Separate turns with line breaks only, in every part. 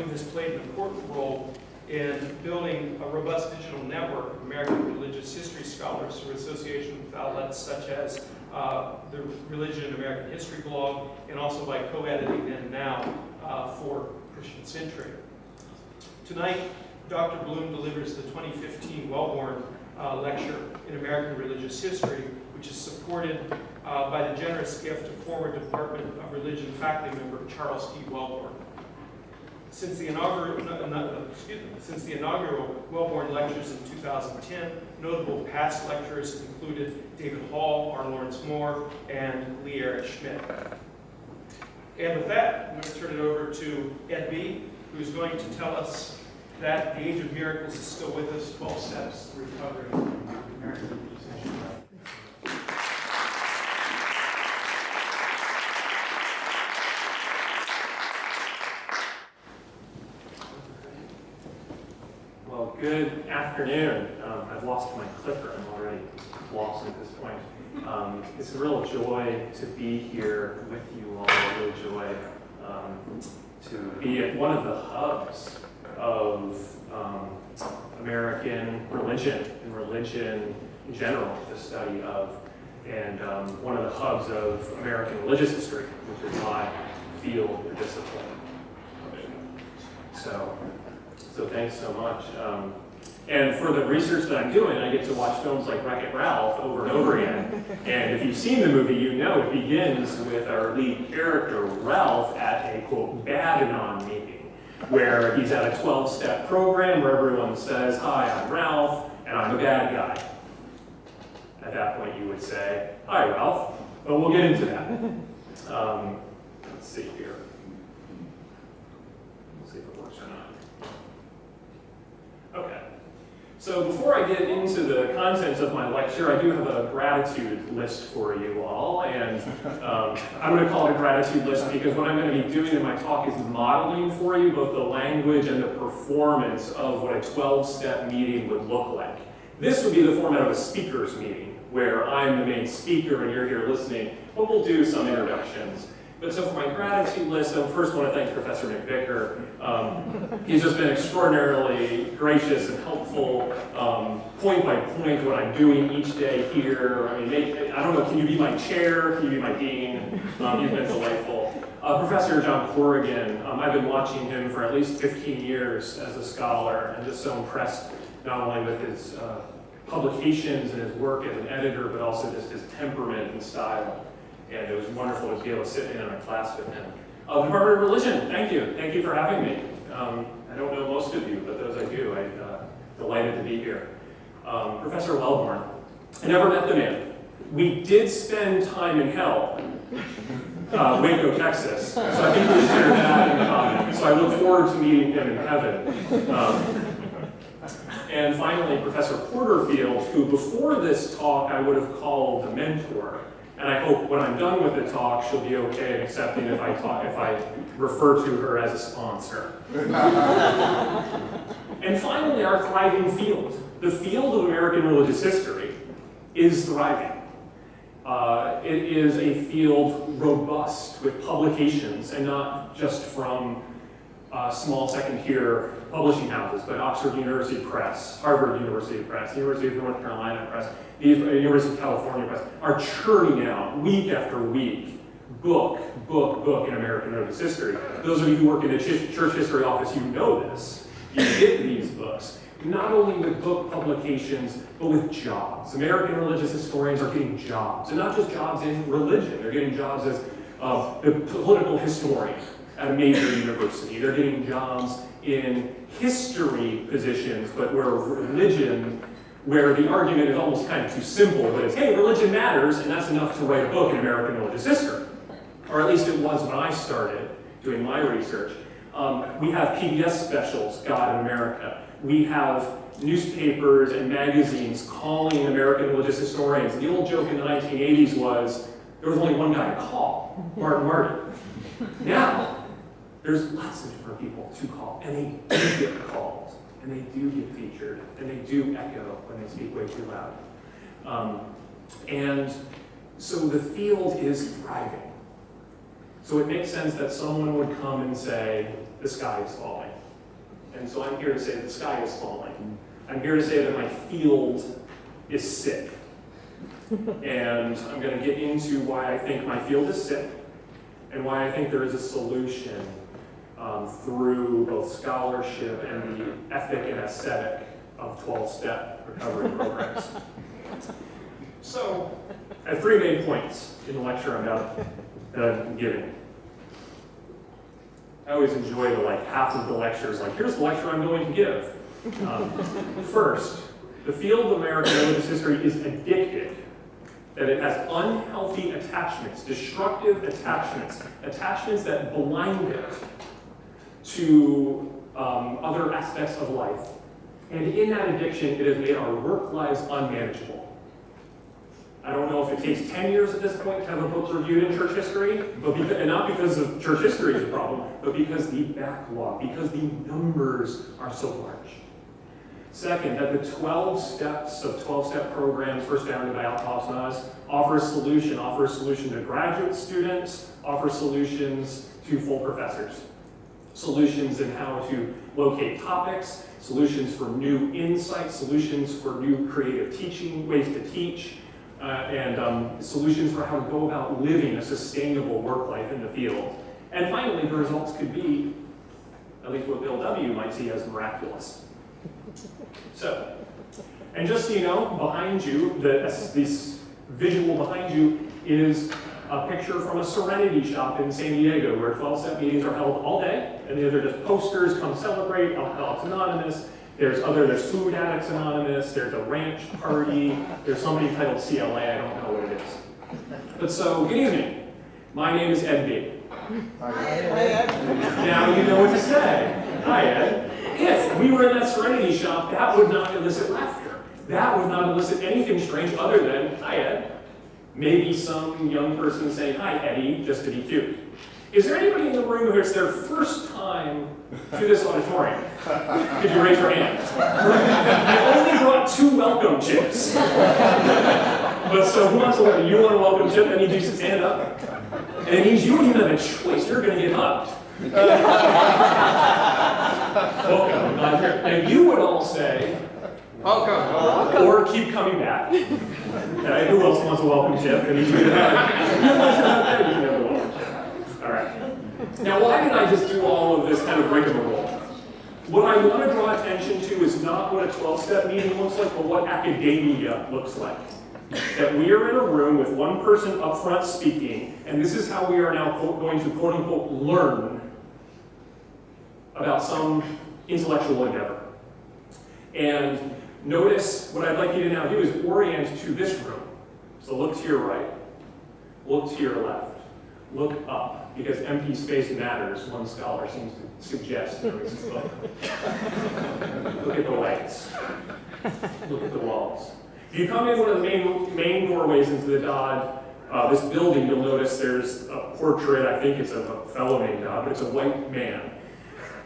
Bloom has played an important role in building a robust digital network of American religious history scholars through association with outlets such as the Religion and American History blog, and also by co-editing Then Now for Christian Century. Tonight, Dr. Bloom delivers the 2015 Wellborn Lecture in American Religious History, which is supported by the generous gift of former Department of Religion faculty member Charles T. Wellborn. Since the inaugural Wellborn Lectures in 2010, notable past lecturers included David Hall, R. Lawrence Moore, and Lee Eric Schmidt. And with that, I'm going to turn it over to Ed B., who's going to tell us that the Age of Miracles is still with us, 12 steps to recovery in American religious history.
Well, good afternoon. I've lost my clicker. I'm already lost at this point. It's a real joy to be here with you all. A real joy to be at one of the hubs of American religion and religion in general, the study of, and one of the hubs of American religious history, which is my field or discipline. So thanks so much. And for the research that I'm doing, I get to watch films like Wreck-It Ralph over and over again. And if you've seen the movie, you know it begins with our lead character, Ralph, at a, quote, Badanon meeting, where he's at a 12-step program where everyone says, "Hi, I'm Ralph, and I'm a bad guy." At that point, you would say, "Hi, Ralph." But we'll get into that. Let's see here. Let's see if it works or not. Okay. So before I get into the contents of my lecture, I do have a gratitude list for you all, and I'm going to call it a gratitude list because what I'm going to be doing in my talk is modeling for you both the language and the performance of what a 12-step meeting would look like. This would be the format of a speaker's meeting, where I'm the main speaker and you're here listening, but we'll do some introductions. But so for my gratitude list, I first want to thank Professor McVicker. He's just been extraordinarily gracious and helpful, point by point, what I'm doing each day here. I mean, I don't know, can you be my chair? Can you be my dean? He's been delightful. Professor John Corrigan, I've been watching him for at least 15 years as a scholar, and just so impressed not only with his publications and his work as an editor, but also just his temperament and style. And it was wonderful to be able to sit in a class with him. The Department of Religion, thank you. Thank you for having me. I don't know most of you, but those I do, I'm delighted to be here. Professor Wellborn, I never met the man. We did spend time in hell, Waco, Texas. So I think we share that in common. So I look forward to meeting him in heaven. And finally, Professor Porterfield, who before this talk I would have called the mentor. And I hope when I'm done with the talk, she'll be okay in accepting if I refer to her as a sponsor. And finally, our thriving field. The field of American religious history is thriving. It is a field robust with publications, and not just from small second-tier publishing houses, but Oxford University Press, Harvard University Press, University of North Carolina Press, the University of California Press, are churning out week after week, book in American religious history. Those of you who work in the church history office, you know this. You get these books, not only with book publications, but with jobs. American religious historians are getting jobs, and not just jobs in religion. They're getting jobs as a political historian at a major university. They're getting jobs in history positions, but where the argument is almost kind of too simple, but it's, hey, religion matters, and that's enough to write a book in American religious history. Or at least it was when I started doing my research. We have PBS specials, God in America. We have newspapers and magazines calling American religious historians. The old joke in the 1980s was, there was only one guy to call, Martin Marty. Now, there's lots of different people to call, and they do get called, and they do get featured, and they do echo when they speak way too loud. And so the field is thriving. So it makes sense that someone would come and say, the sky is falling. And so I'm here to say that the sky is falling. I'm here to say that my field is sick. And I'm going to get into why I think my field is sick and why I think there is a solution through both scholarship and the ethic and aesthetic of 12-step recovery programs. So, I have 3 main points in the lecture I'm giving. I always enjoy the half of the lectures, here's the lecture I'm going to give. First, the field of American religious history is addicted, that it has unhealthy attachments, destructive attachments, attachments that blind it to other aspects of life. And in that addiction, it has made our work lives unmanageable. I don't know if it takes 10 years at this point to have a book reviewed in church history, and not because of church history is a problem, but because the backlog, because the numbers are so large. Second, that the 12 steps of 12-step programs first founded by Alcoholics Anonymous offer a solution to graduate students, offer solutions to full professors. Solutions in how to locate topics, solutions for new insights, solutions for new creative teaching, ways to teach, and solutions for how to go about living a sustainable work life in the field. And finally, the results could be, at least what Bill W. might see as miraculous. So, and just so you know, behind you, this visual behind you is a picture from a Serenity shop in San Diego where 12-step meetings are held all day, and they're just posters, come celebrate, Alcoholics Anonymous. There's Food Addicts Anonymous, there's a ranch party, there's somebody titled CLA, I don't know what it is. But so, good evening. My name is Ed B.
Hi, Ed.
Now you know what to say. Hi, Ed. If we were in that Serenity shop, that would not elicit laughter. That would not elicit anything strange other than, hi, Ed. Maybe some young person saying, hi, Eddie, just to be cute. Is there anybody in the room who it's their first time to this auditorium? Could you raise your hand? I only brought 2 welcome chips. But so who wants to welcome? You want a welcome chip? That means you should stand up. And it means you don't even have a choice. You're going to get hugged. Welcome. I'm glad you're here. And you would all say, welcome. Or keep coming back. Okay, who else wants a welcome chip? And you can have a welcome chip. All right. Now, why did I just do all of this kind of rigmarole? What I want to draw attention to is not what a 12-step meeting looks like, but what academia looks like. That we are in a room with one person up front speaking, and this is how we are now going to quote-unquote learn about some intellectual endeavor. And notice what I'd like you to now do is orient to this room. So look to your right, look to your left, look up, because empty space matters, one scholar seems to suggest in his book. Look at the lights, look at the walls. If you come in one of the main doorways into the Dodd, this building, you'll notice there's a portrait, I think it's of a fellow named Dodd, but it's a white man.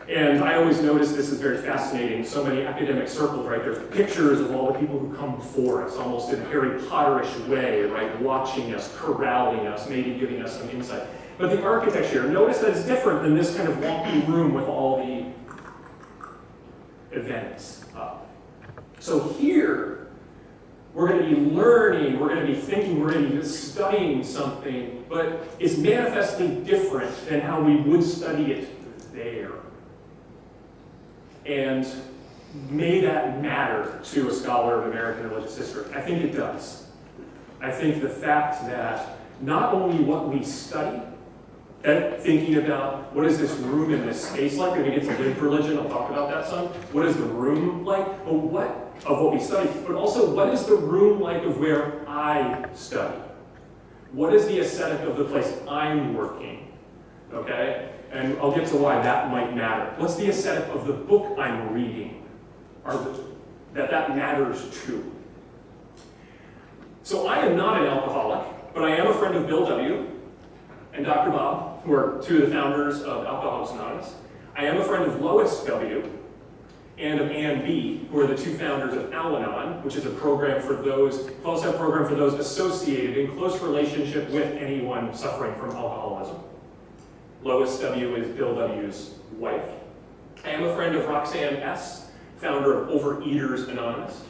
And I always notice this is very fascinating. So many academic circles, right? There's pictures of all the people who come before us, almost in a Harry Potterish way, right? Watching us, corralling us, maybe giving us some insight. But the architecture, notice that it's different than this kind of wonky room with all the events up. So here, we're going to be learning, we're going to be thinking, we're going to be studying something, but it's manifestly different than how we would study it there. And may that matter to a scholar of American religious history? I think it does. I think the fact that not only what we study, and thinking about what is this room and this space like, when we get to live religion, I'll talk about that some. What is the room like? But what we study, but also what is the room like of where I study? What is the aesthetic of the place I'm working? Okay? And I'll get to why that might matter. What's the aesthetic of the book I'm reading? That matters too. So I am not an alcoholic, but I am a friend of Bill W. and Dr. Bob, who are 2 of the founders of Alcoholics Anonymous. I am a friend of Lois W. and of Ann B., who are the 2 founders of Al-Anon, which is a program for those, 12-step program for those associated in close relationship with anyone suffering from alcoholism. Lois W. is Bill W.'s wife. I am a friend of Roxanne S., founder of Overeaters Anonymous.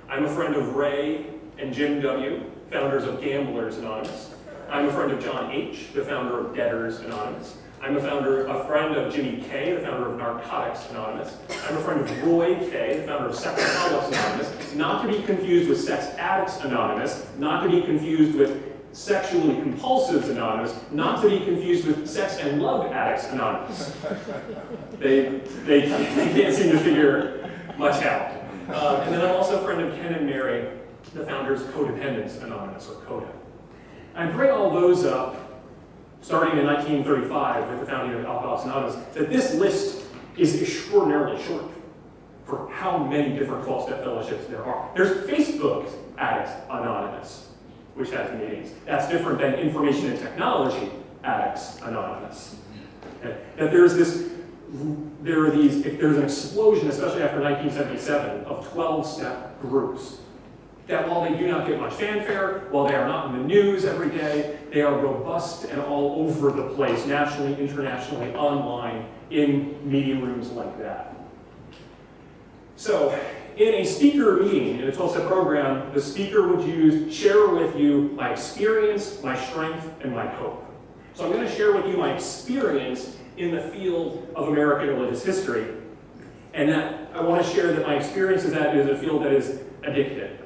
I'm a friend of Ray and Jim W., founders of Gamblers Anonymous. I'm a friend of John H., the founder of Debtors Anonymous. I'm a friend of Jimmy K., the founder of Narcotics Anonymous. I'm a friend of Roy K., the founder of Sexaholics Anonymous, not to be confused with Sex Addicts Anonymous, not to be confused with Sexually Compulsives Anonymous, not to be confused with Sex and Love Addicts Anonymous. They can't seem to figure much out. And then I'm also a friend of Ken and Mary, the founders of Codependence Anonymous, or CODA. I bring all those up, starting in 1935 with the founding of Alcoholics Anonymous, that this list is extraordinarily short for how many different 12-step fellowships there are. There's Facebook Addicts Anonymous, which has meetings. That's different than Information and Technology Addicts Anonymous. Okay? That there's an explosion, especially after 1977, of 12-step groups that while they do not get much fanfare, while they are not in the news every day, they are robust and all over the place, nationally, internationally, online, in meeting rooms like that. So, in a speaker meeting, in a 12-step program, the speaker would share with you my experience, my strength, and my hope. So I'm going to share with you my experience in the field of American religious history, and that I want to share that my experience is that it is a field that is addicted.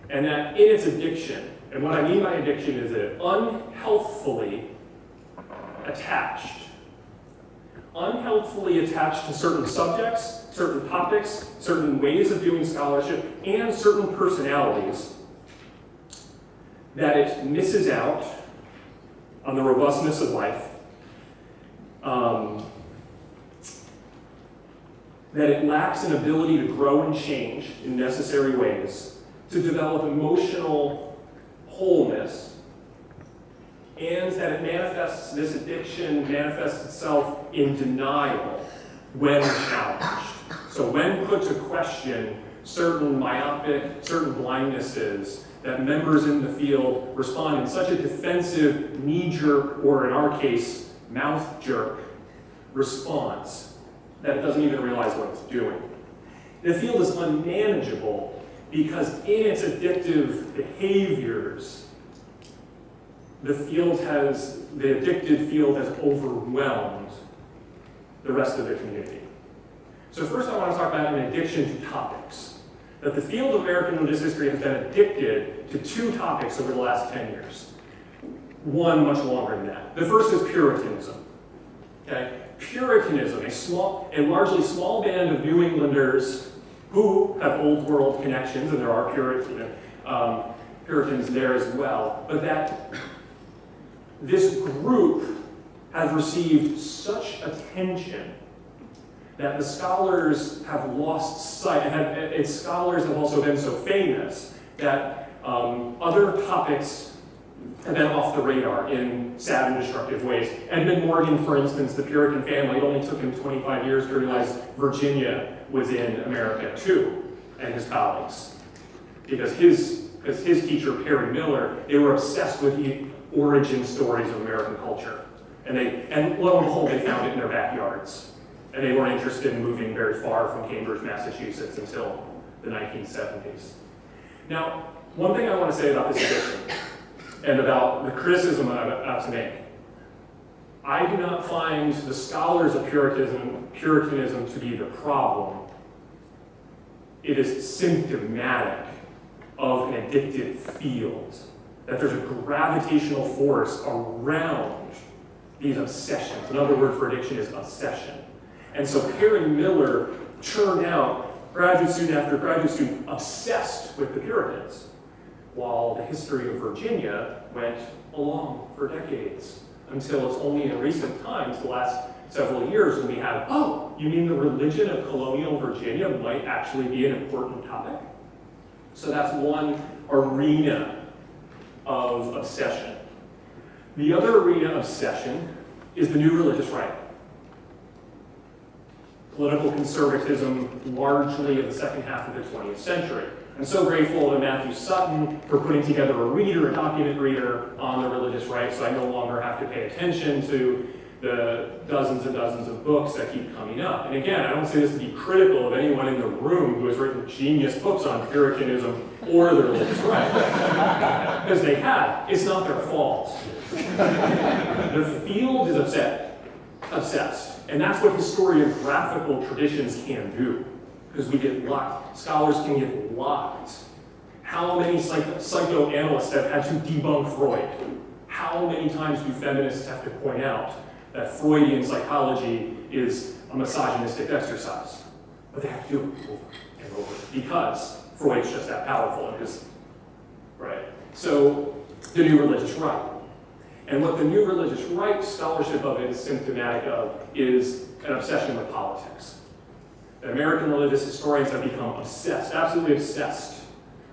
And that in its addiction, and what I mean by addiction is that it unhealthfully attached to certain subjects, certain topics, certain ways of doing scholarship, and certain personalities, that it misses out on the robustness of life, that it lacks an ability to grow and change in necessary ways, to develop emotional wholeness, and that this addiction manifests itself in denial when challenged. So when put to question certain blindnesses, that members in the field respond in such a defensive, knee-jerk, or in our case, mouth-jerk response that it doesn't even realize what it's doing. The field is unmanageable because in its addictive behaviors, the addicted field has overwhelmed the rest of the community. So first I want to talk about an addiction to topics. That the field of American religious history has been addicted to two topics over the last 10 years. One much longer than that. The first is Puritanism. Okay? Puritanism, a largely small band of New Englanders who have old world connections, and there are Puritans there as well, but that this group has received such attention that the scholars have lost sight, and its scholars have also been so famous that other topics have been off the radar in sad and destructive ways. Edmund Morgan, for instance, the Puritan family, it only took him 25 years to realize Virginia was in America too, and his colleagues. Because his teacher, Perry Miller, they were obsessed with the origin stories of American culture. And lo and behold, they found it in their backyards. And they weren't interested in moving very far from Cambridge, Massachusetts until the 1970s. Now, one thing I want to say about this addiction, and about the criticism I'm about to make, I do not find the scholars of Puritanism to be the problem. It is symptomatic of an addicted field, that there's a gravitational force around these obsessions. Another word for addiction is obsession. And so Perry Miller churned out graduate student after graduate student obsessed with the Puritans, while the history of Virginia went along for decades, until it's only in recent times, the last several years, when we have, oh, you mean the religion of colonial Virginia might actually be an important topic? So that's one arena of obsession. The other arena of obsession is the new religious right. Political conservatism, largely of the second half of the 20th century. I'm so grateful to Matthew Sutton for putting together a document reader on the religious right, so I no longer have to pay attention to the dozens and dozens of books that keep coming up. And again, I don't say this to be critical of anyone in the room who has written genius books on Puritanism or the religious right, because they have. It's not their fault. The field is obsessed, and that's what historiographical traditions can do, because we get lies. Scholars can get lies. How many psychoanalysts have had to debunk Freud? How many times do feminists have to point out that Freudian psychology is a misogynistic exercise? But they have to do it over and over because Freud's just that powerful. Right? So, the new religious right. And what the new religious right scholarship of it is symptomatic of is an obsession with politics. The American religious historians have become obsessed, absolutely obsessed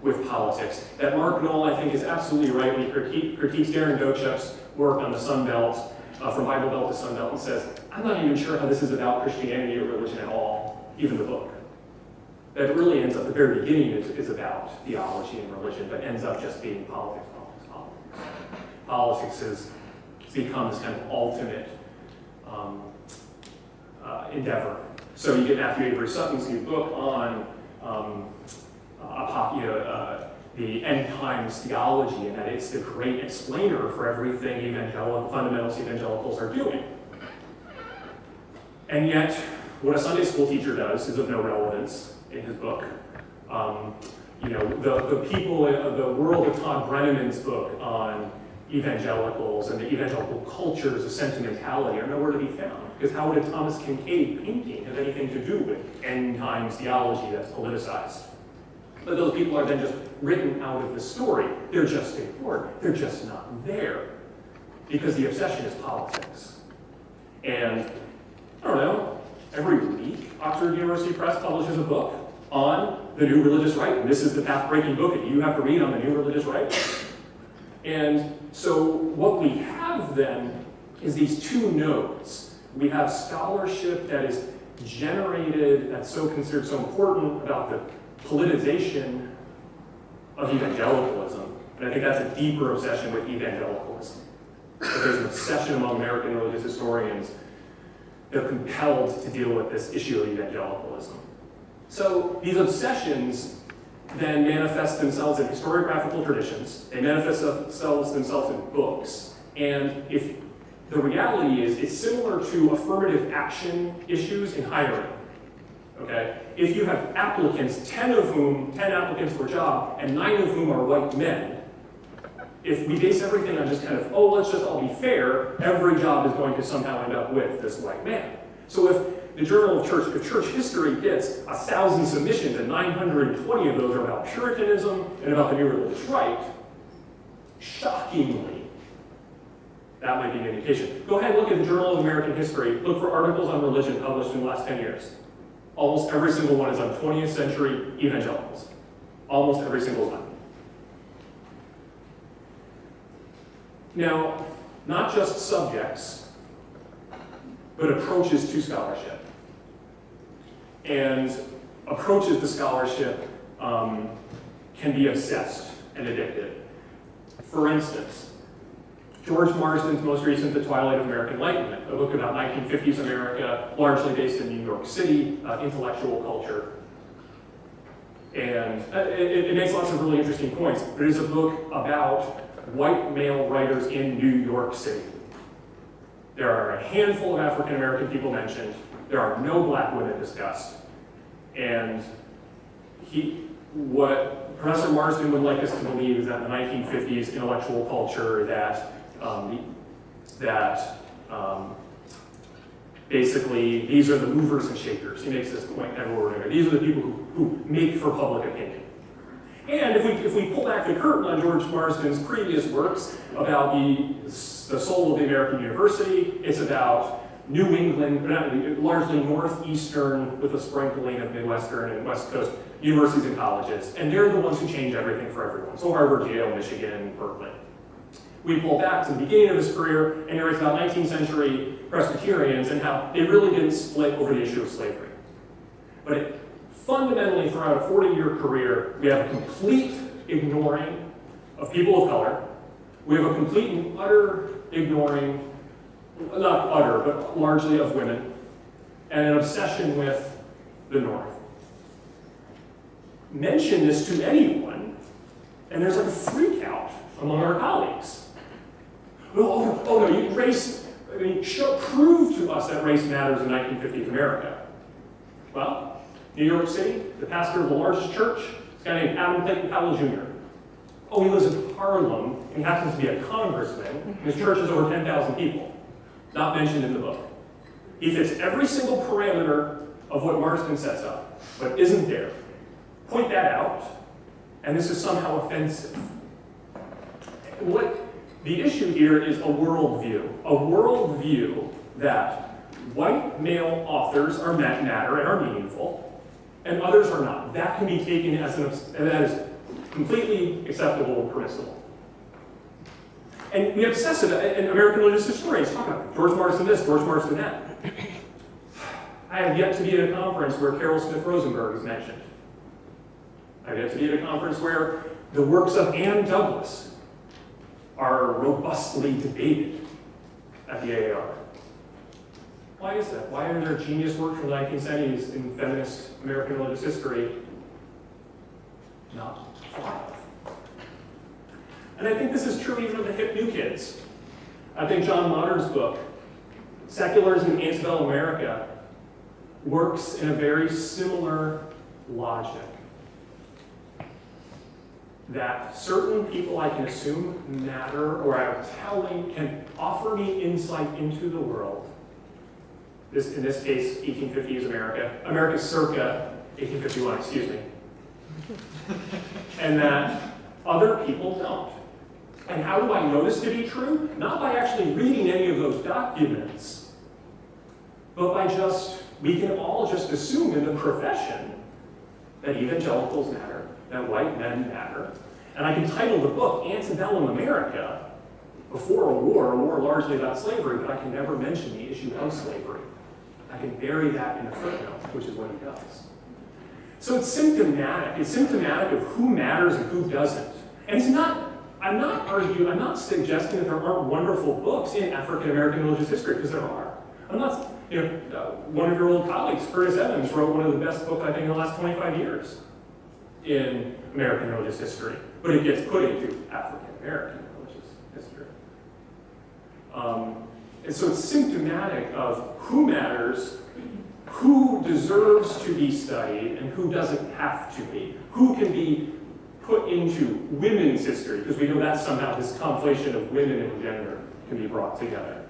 with politics. That Mark Knoll, I think, is absolutely right when he critiques Darren Gochuk's work on the Sun Belt, from Bible Belt to Sun Belt, and says, I'm not even sure how this is about Christianity or religion at all, even the book. That it really ends up, the very beginning is about theology and religion, but ends up just being politics. Politics has become this kind of ultimate endeavor. So you get Matthew Avery Sutton's new book on the end times theology, and that it's the great explainer for everything fundamentalist evangelicals are doing. And yet, what a Sunday school teacher does is of no relevance in his book. The people, the world of Todd Brenneman's book on evangelicals and the evangelical cultures of sentimentality are nowhere to be found. Because how would a Thomas Kincaid painting have anything to do with end times theology that's politicized? But those people are then just written out of the story. They're just ignored. They're just not there. Because the obsession is politics. And, I don't know, every week, Oxford University Press publishes a book on the new religious right. And this is the path-breaking book that you have to read on the new religious right. And so what we have then is these two nodes. We have scholarship that is generated, that's so considered so important about the politicization of evangelicalism. And I think that's a deeper obsession with evangelicalism. But there's an obsession among American religious historians. They're compelled to deal with this issue of evangelicalism. So these obsessions then manifest themselves in historiographical traditions. They manifest themselves in books. And if the reality is, it's similar to affirmative action issues in hiring. Okay? If you have applicants, 10 applicants for a job, and 9 of whom are white men, if we base everything on just kind of, let's just all be fair, every job is going to somehow end up with this white man. So if the Journal of Church History gets 1,000 submissions and 920 of those are about Puritanism and about the new religious right, shockingly, that might be an indication. Go ahead and look at the Journal of American History. Look for articles on religion published in the last 10 years. Almost every single one is on 20th century evangelicals. Almost every single one. Now, not just subjects, but approaches to scholarship. And approaches to scholarship can be obsessed and addicted. For instance, George Marsden's most recent The Twilight of American Enlightenment, a book about 1950s America, largely based in New York City, intellectual culture. And it makes lots of really interesting points, but it is a book about white male writers in New York City. There are a handful of African American people mentioned. There are no black women discussed. And what Professor Marsden would like us to believe is that in the 1950s intellectual culture basically these are the movers and shakers. He makes this point everywhere. These are the people who make for public opinion. And if we pull back the curtain on George Marsden's previous works about the soul of the American university, it's about New England, largely northeastern with a sprinkling of Midwestern and West Coast universities and colleges. And they're the ones who change everything for everyone. So Harvard, Yale, Michigan, Berkeley. We pull back to the beginning of his career, and he writes about 19th century Presbyterians and how they really didn't split over the issue of slavery. But fundamentally, throughout a 40-year career, we have a complete ignoring of people of color. We have a complete and utter ignoring not utter, but largely of women, and an obsession with the North. Mention this to anyone, and there's like a freak out among our colleagues. Oh no, race, prove to us that race matters in 1950s America. Well, New York City, the pastor of the largest church, is a guy named Adam Clayton Powell Jr. Oh, he lives in Harlem, and he happens to be a congressman, and his church is over 10,000 people. Not mentioned in the book. He fits every single parameter of what Marston sets up, but isn't there. Point that out, and this is somehow offensive. The issue here is a worldview that white male authors are matter and are meaningful, and others are not. That can be taken as that is completely acceptable and permissible. And we obsess about it, and American religious historians talk about it. George Marston this, George Marston that. I have yet to be at a conference where Carol Smith Rosenberg is mentioned. I have yet to be at a conference where the works of Anne Douglas are robustly debated at the AAR. Why is that? Why are there genius works from the 1970s in feminist American religious history not thought of? And I think this is true even of the hip new kids. I think John Modern's book, Secularism in Antebellum America, works in a very similar logic. That certain people I can assume matter, or I'm telling, can offer me insight into the world. In this case, 1850s America circa 1851, excuse me. And that other people don't. And how do I know this to be true? Not by actually reading any of those documents, but by we can all just assume in the profession that evangelicals matter, that white men matter. And I can title the book Antebellum America, before a war largely about slavery, but I can never mention the issue of slavery. I can bury that in a footnote, which is what he does. So it's symptomatic. It's symptomatic of who matters and who doesn't. And I'm not suggesting that there aren't wonderful books in African American religious history, because there are. One of your old colleagues, Curtis Evans, wrote one of the best books, I think, in the last 25 years in American religious history, but it gets put into African American religious history. And so it's symptomatic of who matters, who deserves to be studied, and who doesn't have to be, who can be put into women's history, because we know that somehow this conflation of women and gender can be brought together.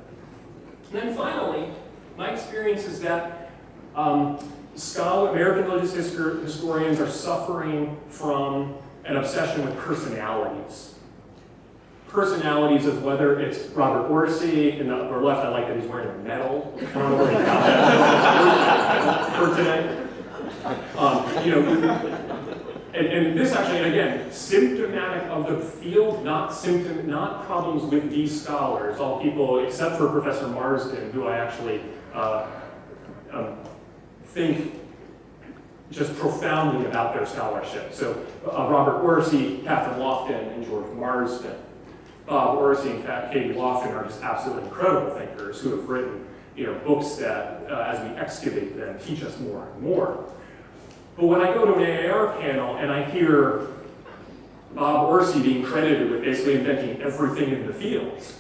And then finally, my experience is that American religious historians are suffering from an obsession with personalities. Personalities of whether it's Robert Orsi, in the upper left, I like that he's wearing a medal. I don't know where he got that for today. And this actually, again, symptomatic of the field, not problems with these scholars, all people except for Professor Marsden, who I actually think just profoundly about their scholarship. So Robert Orsi, Catherine Lofton, and George Marsden. Bob Orsi and Katie Lofton are just absolutely incredible thinkers who have written books that, as we excavate them, teach us more and more. But when I go to an AAR panel and I hear Bob Orsi being credited with basically inventing everything in the fields,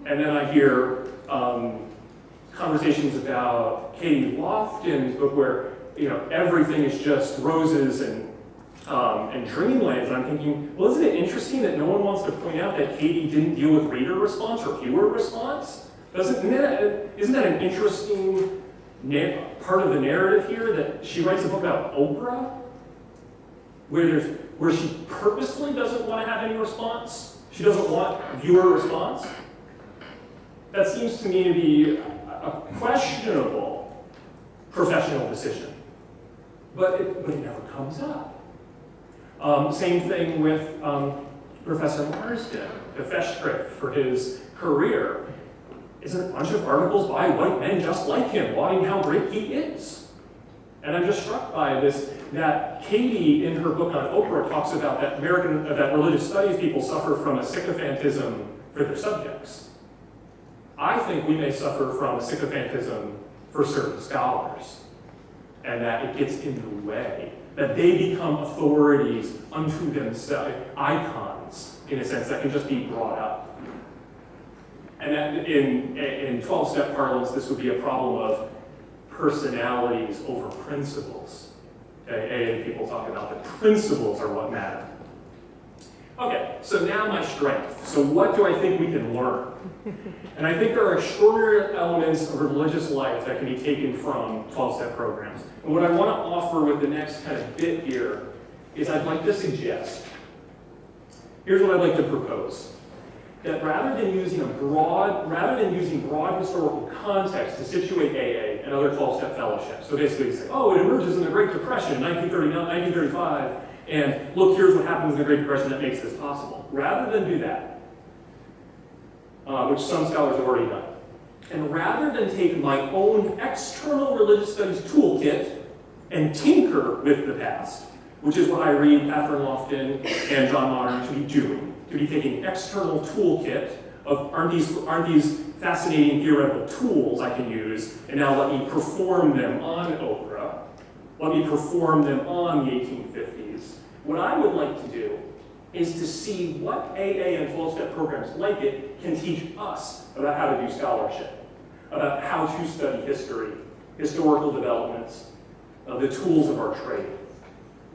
and then I hear conversations about Katie Lofton's book where everything is just roses and dreamlands, and I'm thinking, well, isn't it interesting that no one wants to point out that Katie didn't deal with reader response or viewer response? Isn't that an interesting part of the narrative here, that she writes a book about Oprah, where she purposely doesn't want to have any response? She doesn't want viewer response? That seems to me to be a questionable professional decision. But it never comes up. Same thing with Professor Marsden, the Festschrift for his career. Is a bunch of articles by white men just like him, lauding how great he is. And I'm just struck by this, that Katie, in her book on Oprah, talks about that that religious studies people suffer from a sycophantism for their subjects. I think we may suffer from sycophantism for certain scholars, and that it gets in the way, that they become authorities unto themselves, icons, in a sense, that can just be brought up. And that in 12-step parlance, this would be a problem of personalities over principles. Okay, AA people talk about the principles are what matter. Okay, so now my strength. So what do I think we can learn? And I think there are extraordinary elements of religious life that can be taken from 12-step programs. And what I want to offer with the next kind of bit here is I'd like to suggest, here's what I'd like to propose, that rather than using broad historical context to situate AA and other 12-step fellowships, so basically say, oh, it emerges in the Great Depression, 1939, 1935, and look, here's what happens in the Great Depression that makes this possible. Rather than do that, which some scholars have already done, and rather than take my own external religious studies toolkit and tinker with the past, which is what I read Catherine Lofton and John Modern to be doing, to be taking external toolkit of aren't these fascinating theoretical tools I can use, and now let me perform them on Oprah, let me perform them on the 1850s. What I would like to do is to see what AA and 12-step programs like it can teach us about how to do scholarship, about how to study history, historical developments, the tools of our trade.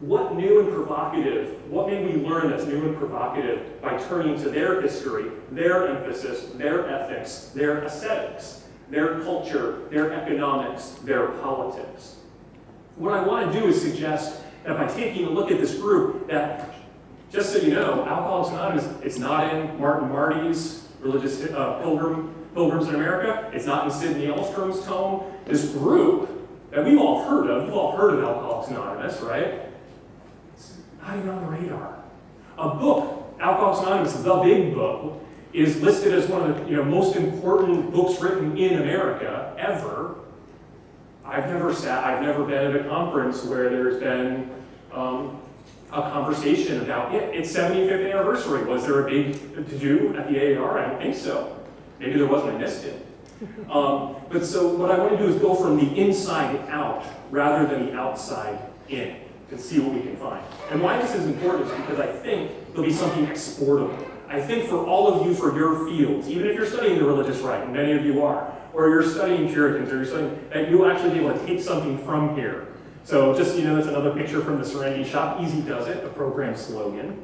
What new and provocative, what may we learn that's new and provocative by turning to their history, their emphasis, their ethics, their aesthetics, their culture, their economics, their politics? What I want to do is suggest that by taking a look at this group, that, just so you know, Alcoholics Anonymous, it's not in Martin Marty's Religious Pilgrims in America. It's not in Sidney Elstrom's tome. This group that we've all heard of, you've all heard of Alcoholics Anonymous, right? It's not even on the radar. A book, Alcoholics Anonymous, the big book, is listed as one of the most important books written in America ever. I've never been at a conference where there's been a conversation about it. It's 75th anniversary. Was there a big to-do at the AAR? I don't think so. Maybe there wasn't, I missed it. But so what I want to do is go from the inside out rather than the outside in and see what we can find. And why this is important is because I think there'll be something exportable. I think for all of you, for your fields, even if you're studying the religious right, and many of you are, or you're studying Puritans, or you're studying, that you'll actually be able to take something from here. So just, that's another picture from the Serenity Shop. Easy does it, a program slogan.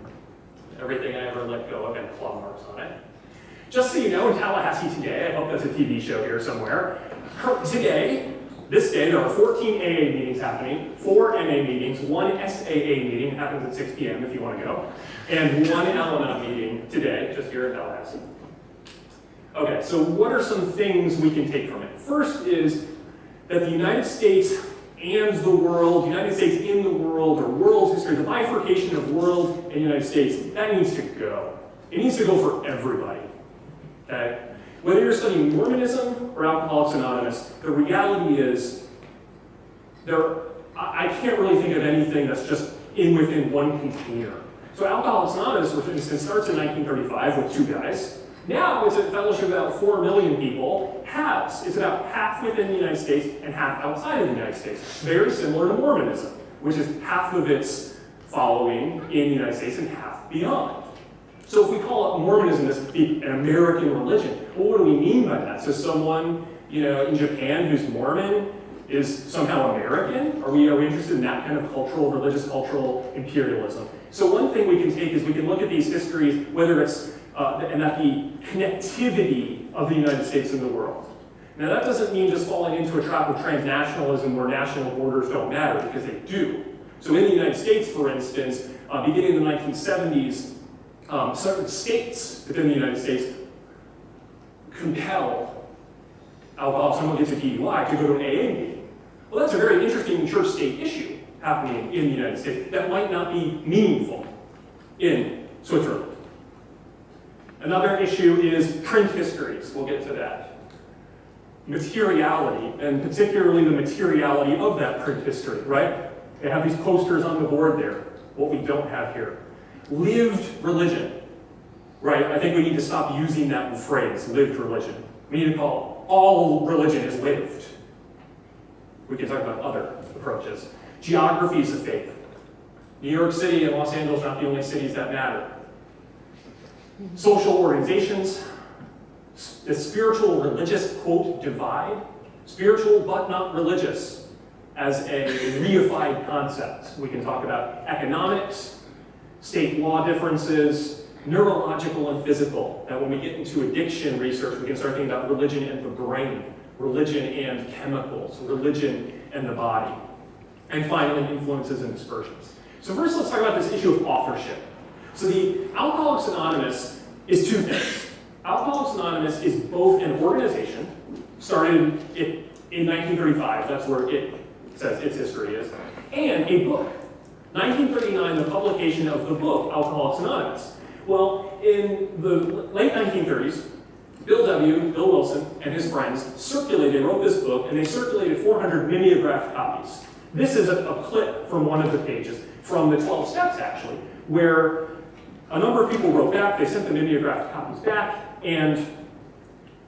Everything I ever let go of had claw marks on it. Just so you know, in Tallahassee today, I hope that's a TV show here somewhere, this day, there are 14 AA meetings happening, 4 MA meetings, 1 SAA meeting, happens at 6 p.m. if you want to go, and 1 Al-Anon meeting today, just here in Tallahassee. Okay, so what are some things we can take from it? First is that the United States and the world, United States in the world, or world history, the bifurcation of world and United States, that needs to go. It needs to go for everybody, okay? Whether you're studying Mormonism or Alcoholics Anonymous, the reality is I can't really think of anything that's just within one container. So Alcoholics Anonymous, for instance, starts in 1935 with 2 guys. Now it's a fellowship of about 4 million people. It's about half within the United States and half outside of the United States. Very similar to Mormonism, which is half of its following in the United States and half beyond. So if we call it Mormonism as an American religion, well, what do we mean by that? So someone, in Japan who's Mormon is somehow American? Are we interested in that kind of religious cultural imperialism? So one thing we can take is we can look at these histories, whether it's, and at the connectivity of the United States and the world. Now that doesn't mean just falling into a trap of transnationalism where national borders don't matter, because they do. So in the United States, for instance, beginning in the 1970s, certain states within the United States compel someone gets a DUI to go to an AA meeting. Well, that's a very interesting church-state issue happening in the United States that might not be meaningful in Switzerland. Another issue is print histories. We'll get to that. Materiality, and particularly the materiality of that print history, right? They have these posters on the board there, what we don't have here. Lived religion, right? I think we need to stop using that phrase, lived religion. We need to call all religion is lived. We can talk about other approaches. Geographies of faith. New York City and Los Angeles are not the only cities that matter. Social organizations, the spiritual religious, quote, divide, spiritual but not religious as a reified concept. We can talk about economics, state law differences, neurological and physical. That when we get into addiction research, we can start thinking about religion and the brain, religion and chemicals, religion and the body. And finally, influences and dispersions. So first, let's talk about this issue of authorship. So the Alcoholics Anonymous is two things. Alcoholics Anonymous is both an organization, started in 1935, that's where it says its history is, and a book. 1939, the publication of the book, Alcoholics Anonymous. Well, in the late 1930s, Bill Wilson, and his friends wrote this book, and they circulated 400 mimeographed copies. This is a clip from one of the pages, from the 12 steps actually, where a number of people wrote back, they sent the mimeographed copies back, and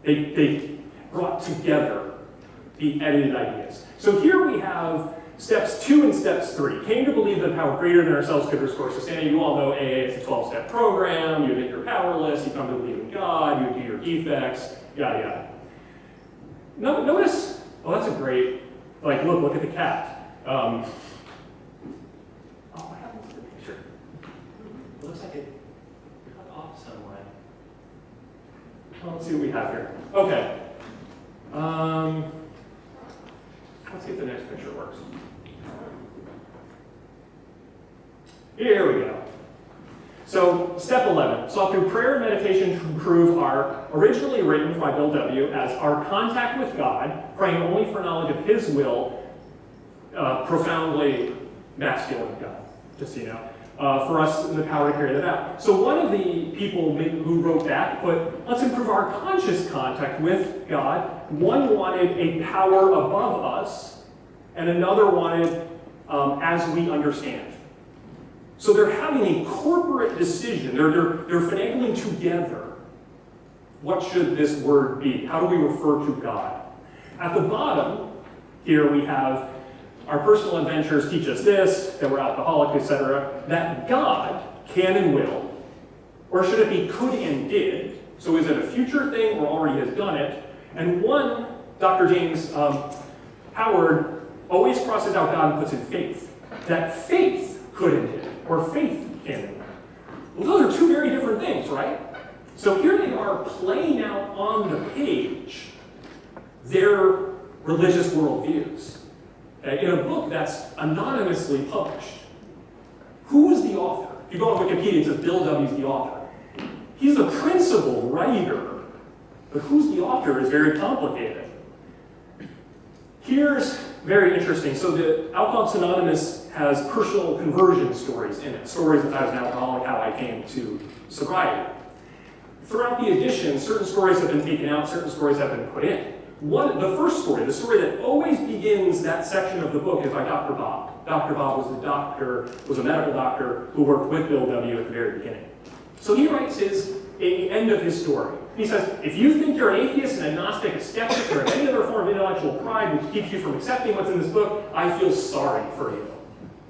they brought together the edited ideas. So here we have steps 2 and steps 3. Came to believe that power greater than ourselves could restore society. You all know AA is a 12-step program. You admit you're powerless. You come to believe in God. You do your defects. Yada yada. Notice. Oh, that's a great. Look at the cat. What happened to the picture? It looks like it cut off somewhere. Well, let's see what we have here. Okay. Let's see if the next picture works. Here we go. So, step 11. Sought through prayer and meditation to improve our, originally written by Bill W., as our contact with God, praying only for knowledge of His will, profoundly masculine God, just so you know, for us the power to carry that out. So one of the people who wrote that put, let's improve our conscious contact with God. One wanted a power above us, and another wanted as we understand. So they're having a corporate decision. They're finagling together. What should this word be? How do we refer to God? At the bottom, here we have our personal adventures teach us this, that we're alcoholic, etc. That God can and will, or should it be could and did? So is it a future thing or already has done it? And one, Dr. James Howard, always crosses out God and puts in faith. That faith could and did, or faith can and will. Well, those are two very different things, right? So here they are playing out on the page their religious worldviews. Okay, in a book that's anonymously published. Who is the author? If you go on Wikipedia, it says Bill W. is the author. He's the principal writer, but who's the author is very complicated. Here's very interesting. So the Alcoholics Anonymous has personal conversion stories in it. Stories of as an alcoholic, how I came to sobriety. Throughout the edition, certain stories have been taken out, certain stories have been put in. The first story, the story that always begins that section of the book is by Dr. Bob. Dr. Bob was a medical doctor who worked with Bill W. at the very beginning. So he writes the end of his story. He says, if you think you're an atheist, an agnostic, a skeptic, or any other form of intellectual pride which keeps you from accepting what's in this book, I feel sorry for you.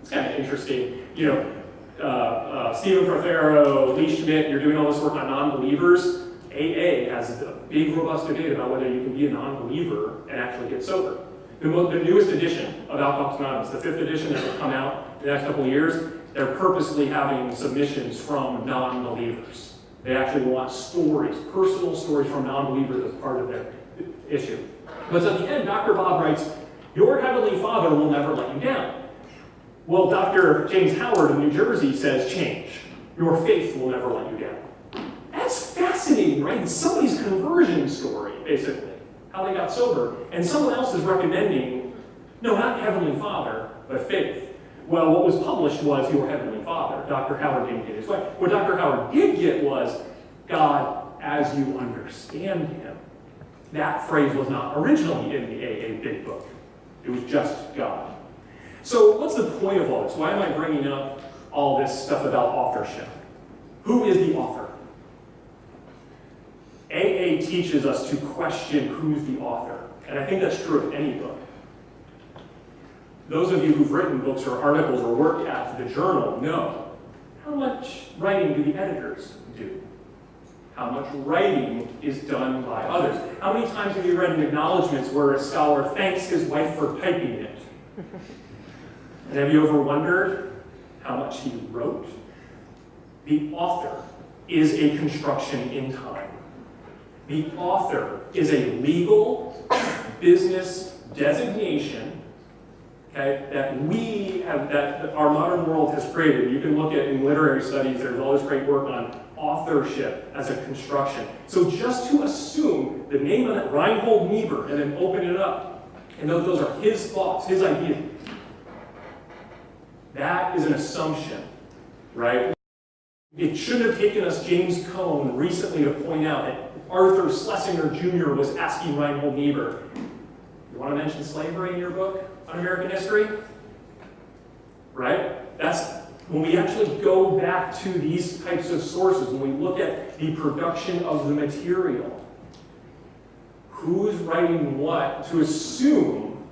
It's kind of interesting. Stephen Prothero, Lee Schmidt, you're doing all this work on non-believers. AA has a big, robust debate about whether you can be a non-believer and actually get sober. The newest edition of Alcoholics Anonymous, the 5th edition that will come out in the next couple of years, they're purposely having submissions from non-believers. They actually want stories, personal stories from non-believers as part of their issue. But at the end, Dr. Bob writes, your Heavenly Father will never let you down. Well, Dr. James Howard of New Jersey says, change. Your faith will never let you down. That's fascinating, right? It's somebody's conversion story, basically, how they got sober. And someone else is recommending, no, not Heavenly Father, but faith. Well, what was published was your Heavenly Father. Dr. Howard didn't get his way. What Dr. Howard did get was God as you understand Him. That phrase was not originally in the AA Big Book. It was just God. So what's the point of all this? Why am I bringing up all this stuff about authorship? Who is the author? AA teaches us to question who's the author, and I think that's true of any book. Those of you who've written books or articles or worked at the journal know how much writing do the editors do? How much writing is done by others? How many times have you read in acknowledgments where a scholar thanks his wife for typing it? And have you ever wondered how much he wrote? The author is a construction in time. The author is a legal business designation, okay, that we have, that our modern world has created. You can look at in literary studies, there's all this great work on authorship as a construction. So just to assume the name of it, Reinhold Niebuhr, and then open it up, and those are his thoughts, his ideas, that is an assumption, right? It shouldn't have taken us James Cone recently to point out that Arthur Schlesinger Jr. was asking Reinhold Niebuhr, you want to mention slavery in your book on American history? Right? That's when we actually go back to these types of sources, when we look at the production of the material, who's writing what, to assume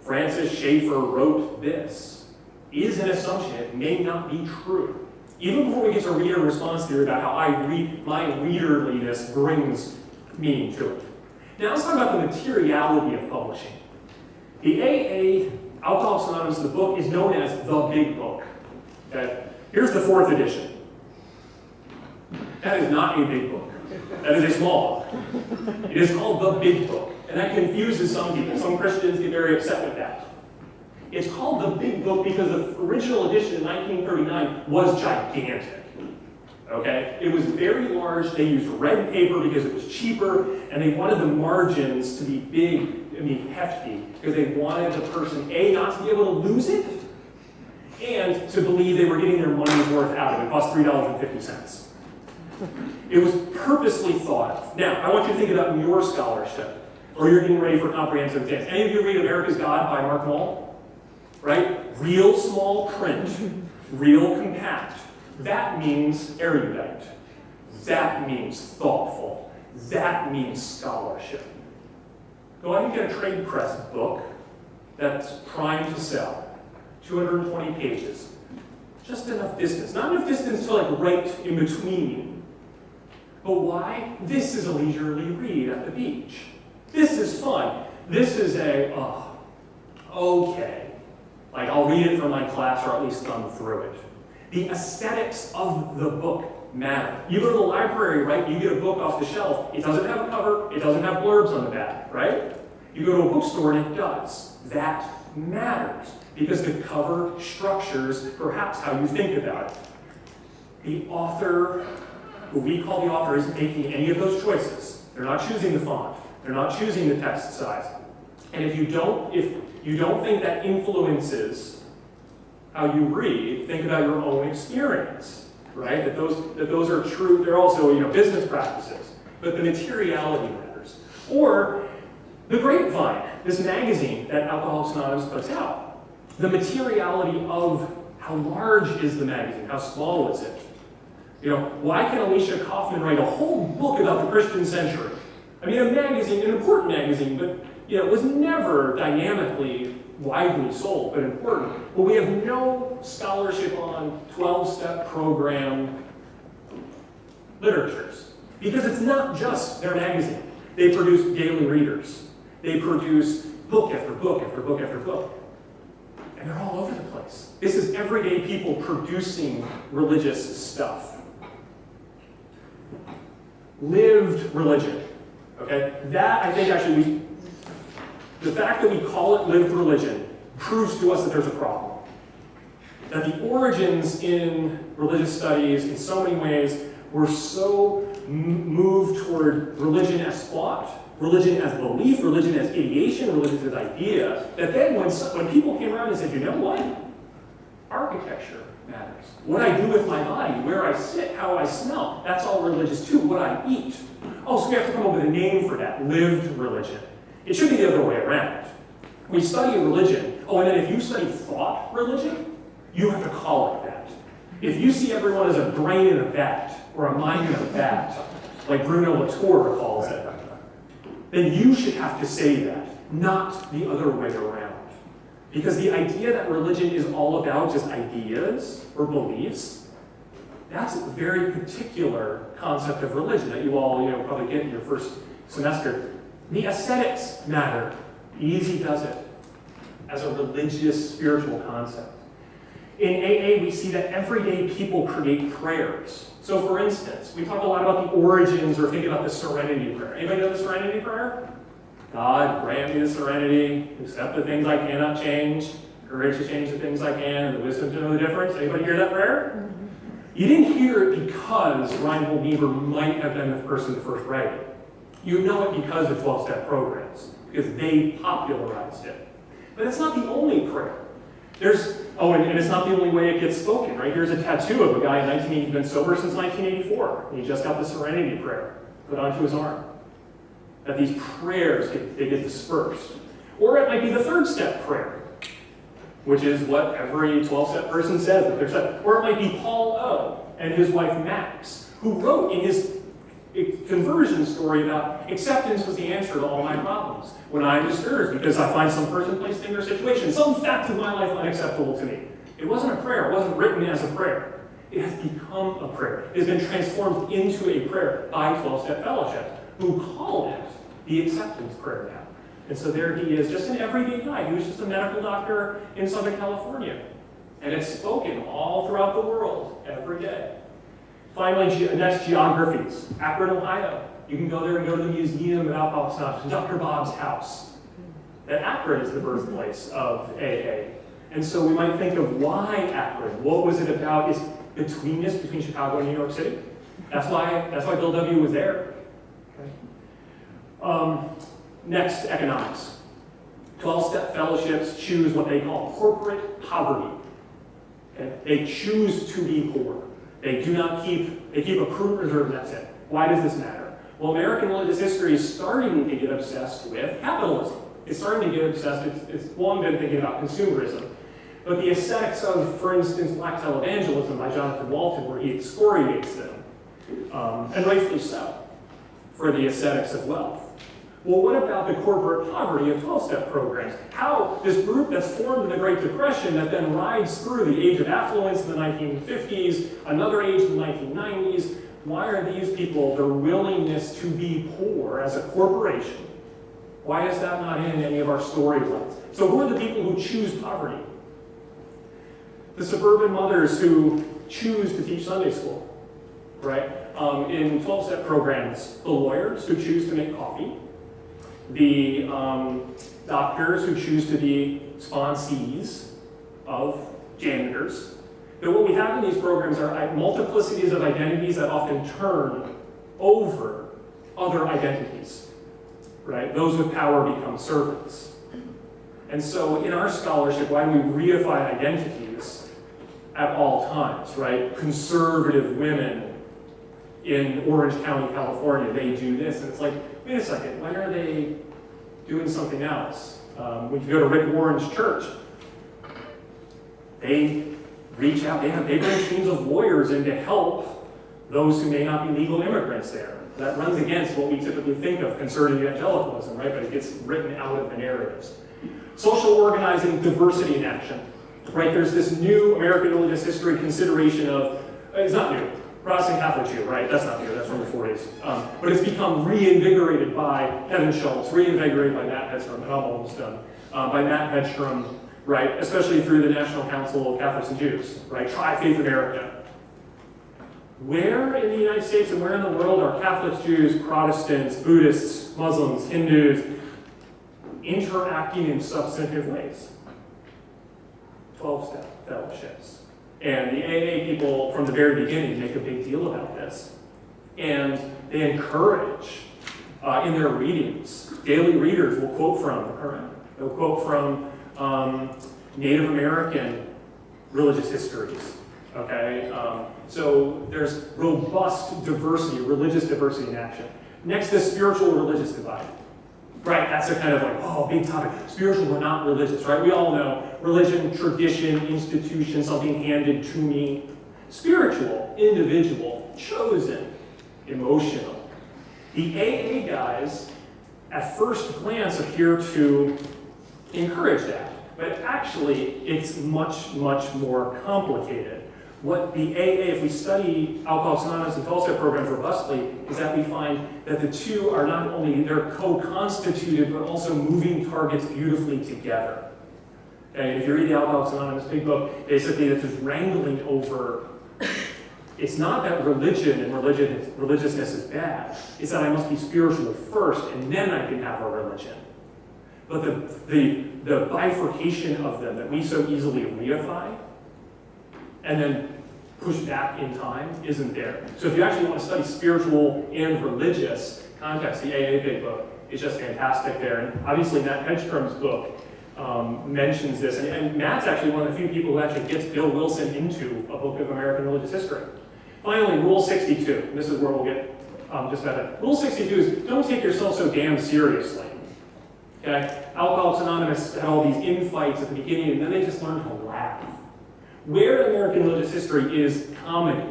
Francis Schaeffer wrote this is an assumption. It may not be true. Even before we get to reader response theory about how I read, my readerliness brings meaning to it. Now let's talk about the materiality of publishing. The AA Alcoholics Anonymous, the book, is known as the Big Book. Okay? Here's the 4th edition. That is not a big book. That is a small book. It is called the Big Book, and that confuses some people. Some Christians get very upset with that. It's called the Big Book because the original edition in 1939 was gigantic. Okay? It was very large. They used red paper because it was cheaper, and they wanted the margins to be big, hefty, because they wanted the person, A, not to be able to lose it, and to believe they were getting their money's worth out of it. It cost $3.50. It was purposely thought of. Now, I want you to think about your scholarship, or you're getting ready for comprehensive exams. Any of you read America's God by Mark Moll? Right? Real small print, real compact. That means erudite. That means thoughtful. That means scholarship. Go ahead and get a trade press book that's primed to sell. 220 pages. Just enough distance. Not enough distance to like right in between. But why? This is a leisurely read at the beach. This is fun. This is okay. Like, I'll read it for my class or at least thumb through it. The aesthetics of the book matter. You go to the library, right? You get a book off the shelf. It doesn't have a cover. It doesn't have blurbs on the back, right? You go to a bookstore and it does. That matters because the cover structures perhaps how you think about it. The author, who we call the author, isn't making any of those choices. They're not choosing the font. They're not choosing the text size. And if you don't think that influences how you read, think about your own experience, right? That those are true. They're also, business practices, but the materiality matters. Or the Grapevine, this magazine that Alcoholics Anonymous puts out. The materiality of how large is the magazine, how small is it? Why can Alicia Kaufman write a whole book about the Christian century? A magazine, an important magazine, but it was never dynamically widely sold, but important. But we have no scholarship on 12-step program literatures because it's not just their magazine. They produce daily readers. They produce book after book after book after book. And they're all over the place. This is everyday people producing religious stuff. Lived religion. Okay? That, I think, actually, the fact that we call it lived religion proves to us that there's a problem. That the origins in religious studies, in so many ways, were so moved toward religion as thought, religion as belief, religion as ideation, religion as idea, that then when people came around and said, you know what? Architecture matters. What I do with my body, where I sit, how I smell, that's all religious too. What I eat. Oh, so we have to come up with a name for that. Lived religion. It should be the other way around. We study religion. Oh, and then if you study thought religion, you have to call it that. If you see everyone as a brain in a vat, or a mind in a vat, like Bruno Latour calls it, then you should have to say that, not the other way around. Because the idea that religion is all about just ideas or beliefs, that's a very particular concept of religion that you all probably get in your first semester. The ascetics matter. Easy does it as a religious, spiritual concept. In AA, we see that everyday people create prayers. So for instance, we talk a lot about the origins or think about the serenity prayer. Anybody know the serenity prayer? God, grant me the serenity, accept the things I cannot change, courage to change the things I can, and the wisdom to know the difference. Anybody hear that prayer? You didn't hear it because Reinhold Niebuhr might have been the person to first write it. You know it because of 12-step programs, because they popularized it. But it's not the only prayer. And it's not the only way it gets spoken, right? Here's a tattoo of a guy in 1980 who's been sober since 1984. And he just got the serenity prayer put onto his arm. That these prayers get dispersed. Or it might be the third-step prayer, which is what every 12-step person says that they're said. Or it might be Paul O. and his wife Max, who wrote in his conversion story about acceptance was the answer to all my problems. When I am disturbed because I find some person, place, thing, or situation, some fact of my life unacceptable to me. It wasn't a prayer. It wasn't written as a prayer. It has become a prayer. It has been transformed into a prayer by 12-step fellowships, who call it the acceptance prayer now. And so there he is, just an everyday guy. He was just a medical doctor in Southern California. And it's spoken all throughout the world every day. Finally, next, geographies. Akron, Ohio. You can go there and go to the museum at Dr. Bob's house. That Akron is the birthplace of AA. And so we might think of why Akron. What was it about? It's between Chicago and New York City. That's why Bill W. was there. Okay. Next, economics. 12-step fellowships choose what they call corporate poverty. Okay? They choose to be poor. They keep a crude reserve, that's it. Why does this matter? Well, American religious history is starting to get obsessed with capitalism. It's starting to get obsessed, it's long been thinking about consumerism. But the ascetics of, for instance, Black Televangelism by Jonathan Walton, where he excoriates them, and rightfully so, for the ascetics of wealth. Well, what about the corporate poverty of 12-step programs? How this group that's formed in the Great Depression that then rides through the age of affluence in the 1950s, another age in the 1990s, why are these people, their willingness to be poor as a corporation, why is that not in any of our storylines? So who are the people who choose poverty? The suburban mothers who choose to teach Sunday school, right? In 12-step programs, the lawyers who choose to make coffee, the doctors who choose to be sponsees of janitors. But what we have in these programs are multiplicities of identities that often turn over other identities, right? Those with power become servants. And so in our scholarship, why do we reify identities at all times, right? Conservative women in Orange County, California, they do this. And it's like, wait a second, why are they doing something else? When you go to Rick Warren's church, they reach out, they bring teams of lawyers in to help those who may not be legal immigrants there. That runs against what we typically think of conservative evangelicalism, right? But it gets written out of the narratives. Social organizing, diversity in action, right? There's this new American religious history consideration of, it's not new, Protestant Catholic Jew, right? That's not new, that's from the 40s. But it's become reinvigorated by Kevin Schultz, reinvigorated by Matt Hedstrom, and I'm almost done, by Matt Hedstrom, right? Especially through the National Council of Catholics and Jews, right? Tri-Faith America. Where in the United States and where in the world are Catholics, Jews, Protestants, Buddhists, Muslims, Hindus interacting in substantive ways? 12-step fellowships. And the AA people from the very beginning make a big deal about this. And they encourage, in their readings, daily readers will quote from the Quran. They'll quote from Native American religious histories, okay? So there's robust diversity, religious diversity in action. Next is spiritual religious divide. Right, that's a kind of like, oh, big topic. Spiritual but not religious, right? We all know religion, tradition, institution, something handed to me. Spiritual, individual, chosen, emotional, The AA guys, at first glance, appear to encourage that, but actually it's much, much more complicated. What the AA, if we study Alcoholics Anonymous and 12-step programs robustly, is that we find that the two are not only, they're co-constituted, but also moving targets beautifully together. Okay, if you read the Alcoholics Anonymous big book, basically it's just wrangling over, it's not that religion and religiousness is bad, it's that I must be spiritual first and then I can have a religion. But the bifurcation of them that we so easily reify and then push back in time isn't there. So if you actually want to study spiritual and religious context, the AA Big Book is just fantastic there. And obviously Matt Hedstrom's book mentions this. And Matt's actually one of the few people who actually gets Bill Wilson into a book of American religious history. Finally, Rule 62. And this is where we'll get just about it. Rule 62 is don't take yourself so damn seriously. Okay? Alcoholics Anonymous had all these infights at the beginning, and then they just learned to laugh. Where in American religious history is comedy?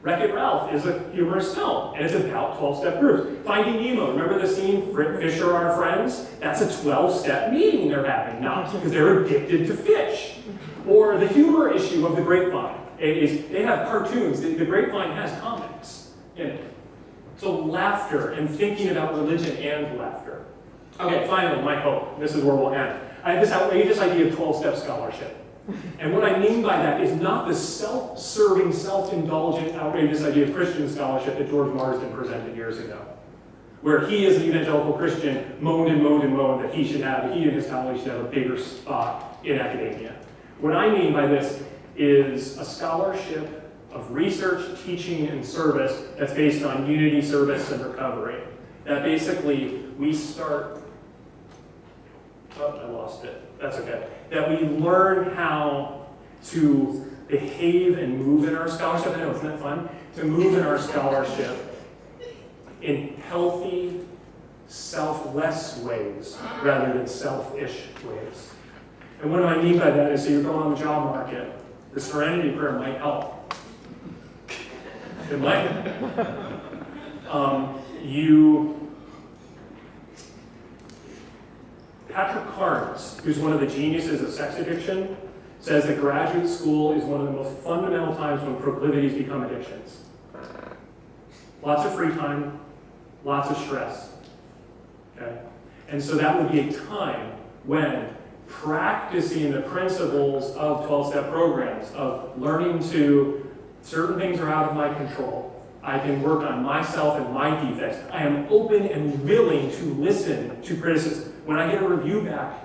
Wreck-It Ralph is a humorous film, and it's about 12-step groups. Finding Nemo, remember the scene, fish are our friends? That's a 12-step meeting they're having, not because they're addicted to fish. Or the humor issue of The Grapevine. They have cartoons. The Grapevine has comics in it. So laughter and thinking about religion and laughter. Okay, finally, my hope. This is where we'll end. I have this outrageous idea of 12-step scholarship. And what I mean by that is not the self-serving, self-indulgent, outrageous idea of Christian scholarship that George Marsden presented years ago, where he, as an evangelical Christian, moaned and moaned and moaned that he and his colleagues should have a bigger spot in academia. What I mean by this is a scholarship of research, teaching, and service that's based on unity, service, and recovery. That basically we start, oh, I lost it, that's okay. That we learn how to behave and move in our scholarship. I know, isn't that fun? To move in our scholarship in healthy, selfless ways rather than selfish ways. And what do I mean by that is, so you're going on the job market, the Serenity Prayer might help. It might. Patrick Carnes, who's one of the geniuses of sex addiction, says that graduate school is one of the most fundamental times when proclivities become addictions. Lots of free time, lots of stress. Okay? And so that would be a time when practicing the principles of 12-step programs, of learning to, certain things are out of my control. I can work on myself and my defects. I am open and willing to listen to criticism. When I get a review back,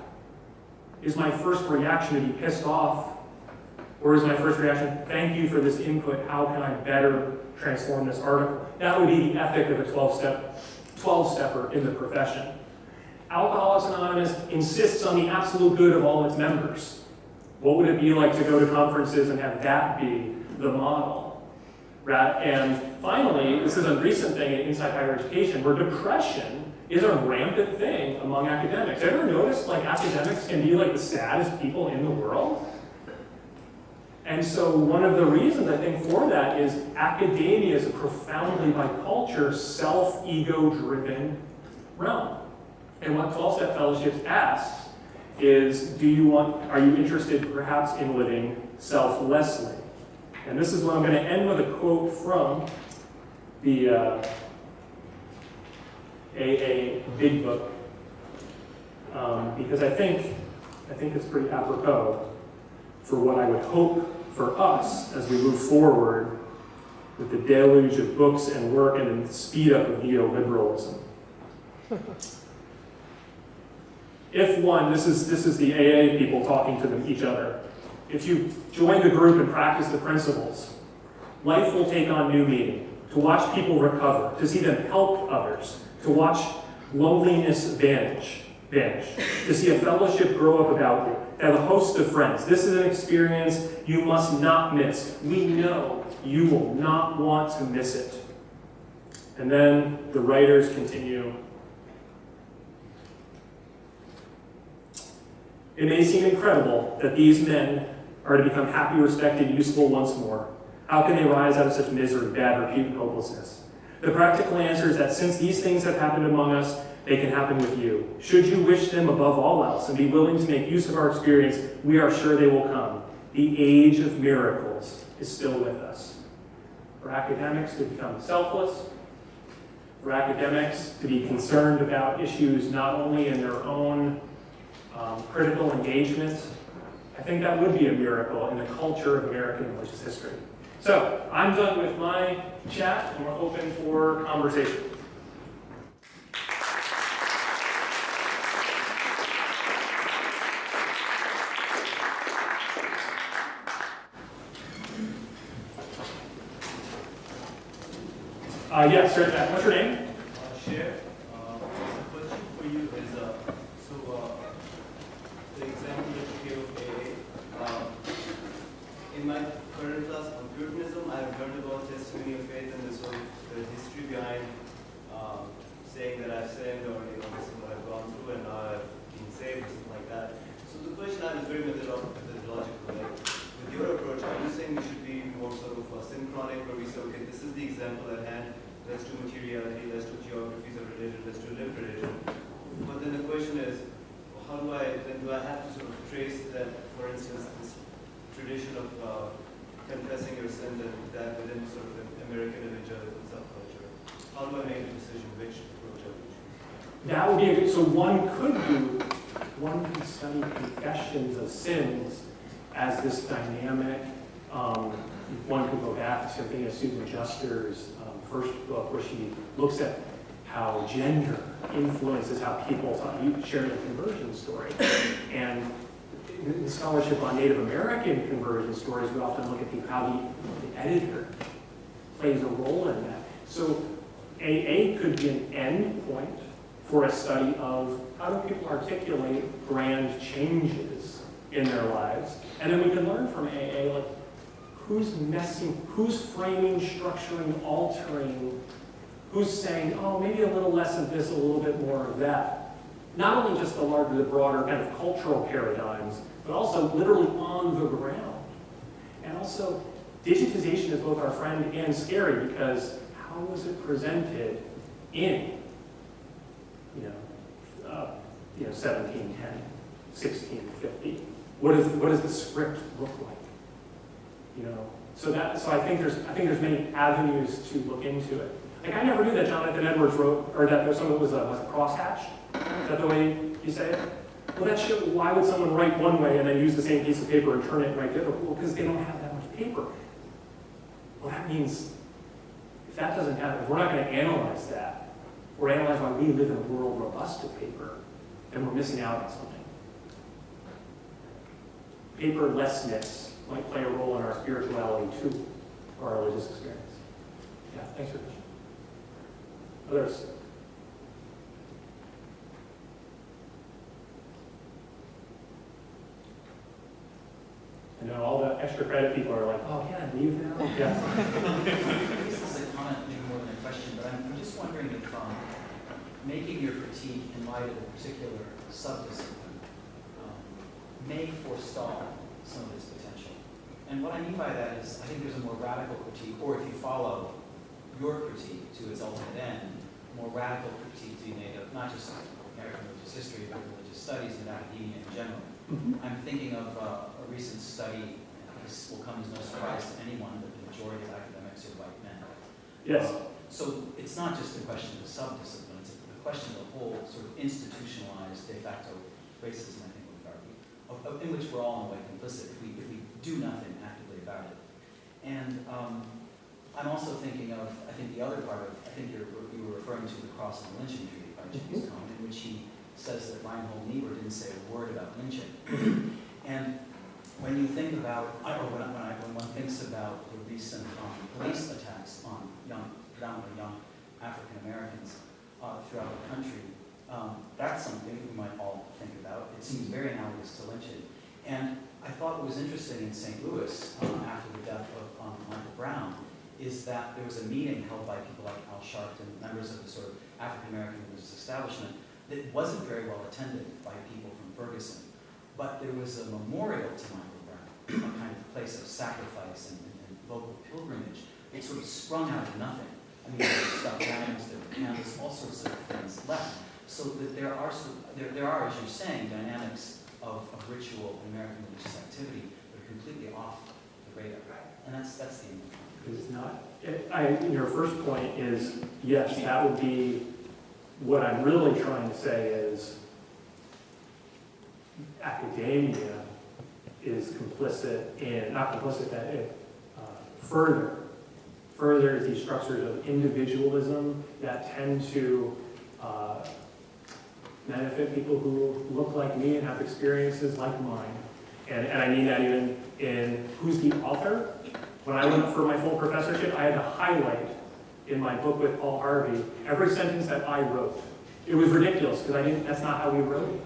is my first reaction to be pissed off? Or is my first reaction, thank you for this input, how can I better transform this article? That would be the ethic of a 12-stepper in the profession. Alcoholics Anonymous insists on the absolute good of all its members. What would it be like to go to conferences and have that be the model? And finally, this is a recent thing in inside higher education, where depression is a rampant thing among academics. Ever noticed like academics can be like the saddest people in the world? And so one of the reasons I think for that is academia is a profoundly, by culture, self-ego driven realm. And what 12-step fellowships asks is, are you interested perhaps in living selflessly? And this is what I'm going to end with a quote from the AA Big Book, because I think it's pretty apropos for what I would hope for us as we move forward with the deluge of books and work and the speed up of neoliberalism. If one, this is the AA people talking to each other. If you join the group and practice the principles, life will take on new meaning. To watch people recover, to see them help others, to watch loneliness vanish, to see a fellowship grow up about you, to have a host of friends. This is an experience you must not miss. We know you will not want to miss it. And then the writers continue. It may seem incredible that these men are to become happy, respected, useful once more. How can they rise out of such misery, bad repute, and hopelessness? The practical answer is that since these things have happened among us, they can happen with you. Should you wish them above all else and be willing to make use of our experience, we are sure they will come. The age of miracles is still with us. For academics to become selfless, for academics to be concerned about issues not only in their own critical engagement, I think that would be a miracle in the culture of American religious history. So, I'm done with my chat, and we're open for conversation. Yes, sir. What's your name?
Share. The question for you is, the example that you gave of AA. In my current class on Puritanism, I've learned about testimony of faith and the sort of the history behind saying that I've sinned or this is what I've gone through and now I've been saved or something like that. So the question I have is very methodological. Like, with your approach, are you saying we should be more sort of synchronic, where we say, okay, this is the example at hand. Let's do materiality, let's do geographies of religion, let's do lived religion. But then the question is, how do I have to sort of trace that, for instance, this tradition of confessing your sins and that within sort of an American evangelical subculture? How do I make a decision which approach I would choose?
That would be a good, so one could study confessions of sins as this dynamic. One could go back to something as Susan Juster's first book, where she looks at how gender influences how people share their conversion story. And in scholarship on Native American conversion stories, we often look at how the editor plays a role in that. So AA could be an end point for a study of how do people articulate grand changes in their lives. And then we can learn from AA, like, who's framing, structuring, altering, who's saying, oh, maybe a little less of this, a little bit more of that. Not only just the broader kind of cultural paradigms, but also literally on the ground. And also, digitization is both our friend and scary, because how was it presented in 1710, 1650? What does the script look like? So I think there's many avenues to look into it. Like, I never knew that Jonathan Edwards wrote, or that someone was it crosshatched? Is that the way you say it? Well, that should, why would someone write one way and then use the same piece of paper and turn it and write the other? Well, because they don't have that much paper. Well, that means if we're not going to analyze that, or analyze why we live in a world robust with paper, then we're missing out on something. Paperlessness might play a role in our spirituality too, or our religious experience. Yeah, thanks for the question. Others? I know all the extra credit people are like, oh, can I leave now? Yeah.
This is a comment, maybe more than a question, but I'm just wondering if making your critique in light of a particular subdiscipline may forestall some of its potential. And what I mean by that is, I think there's a more radical critique, or if you follow your critique to its ultimate end, more radical critique to be made of not just American religious history, but religious studies and academia in general.
Mm-hmm.
I'm thinking of a recent study. This will come as no surprise to anyone, but the majority of academics are white men.
Yes.
So it's not just a question of the subdiscipline, it's a question of the whole sort of institutionalized de facto racism, I think we would argue, in which we're all in a way complicit if we do nothing actively about it. And I'm also thinking of, I think the other part of, I think you were referring to the Cross and Lynching Treaty by James Cone, in which he says that Reinhold Niebuhr didn't say a word about lynching. And when you think about, when one thinks about the recent police attacks on predominantly young African Americans throughout the country, that's something we might all think about. It seems very analogous to lynching. And I thought what was interesting in St. Louis after the death of Michael Brown is that there was a meeting held by people like Al Sharpton, members of the sort of African American religious establishment, that wasn't very well attended by people from Ferguson. But there was a memorial to Michael Brown, a kind of place of sacrifice and local pilgrimage. It sort of sprung out of nothing. I mean, there's stuffed animals, there are candles, all sorts of things left. So that there are, there are, as you're saying, dynamics of ritual and American religious activity that are completely off the radar. And that's the end.
It's not, your first point is, yes, that would be, what I'm really trying to say is academia is complicit in, not complicit, that it furthers these structures of individualism that tend to benefit people who look like me and have experiences like mine. And I mean that even in who's the author. When I went for my full professorship, I had to highlight in my book with Paul Harvey every sentence that I wrote. It was ridiculous because that's not how we wrote it.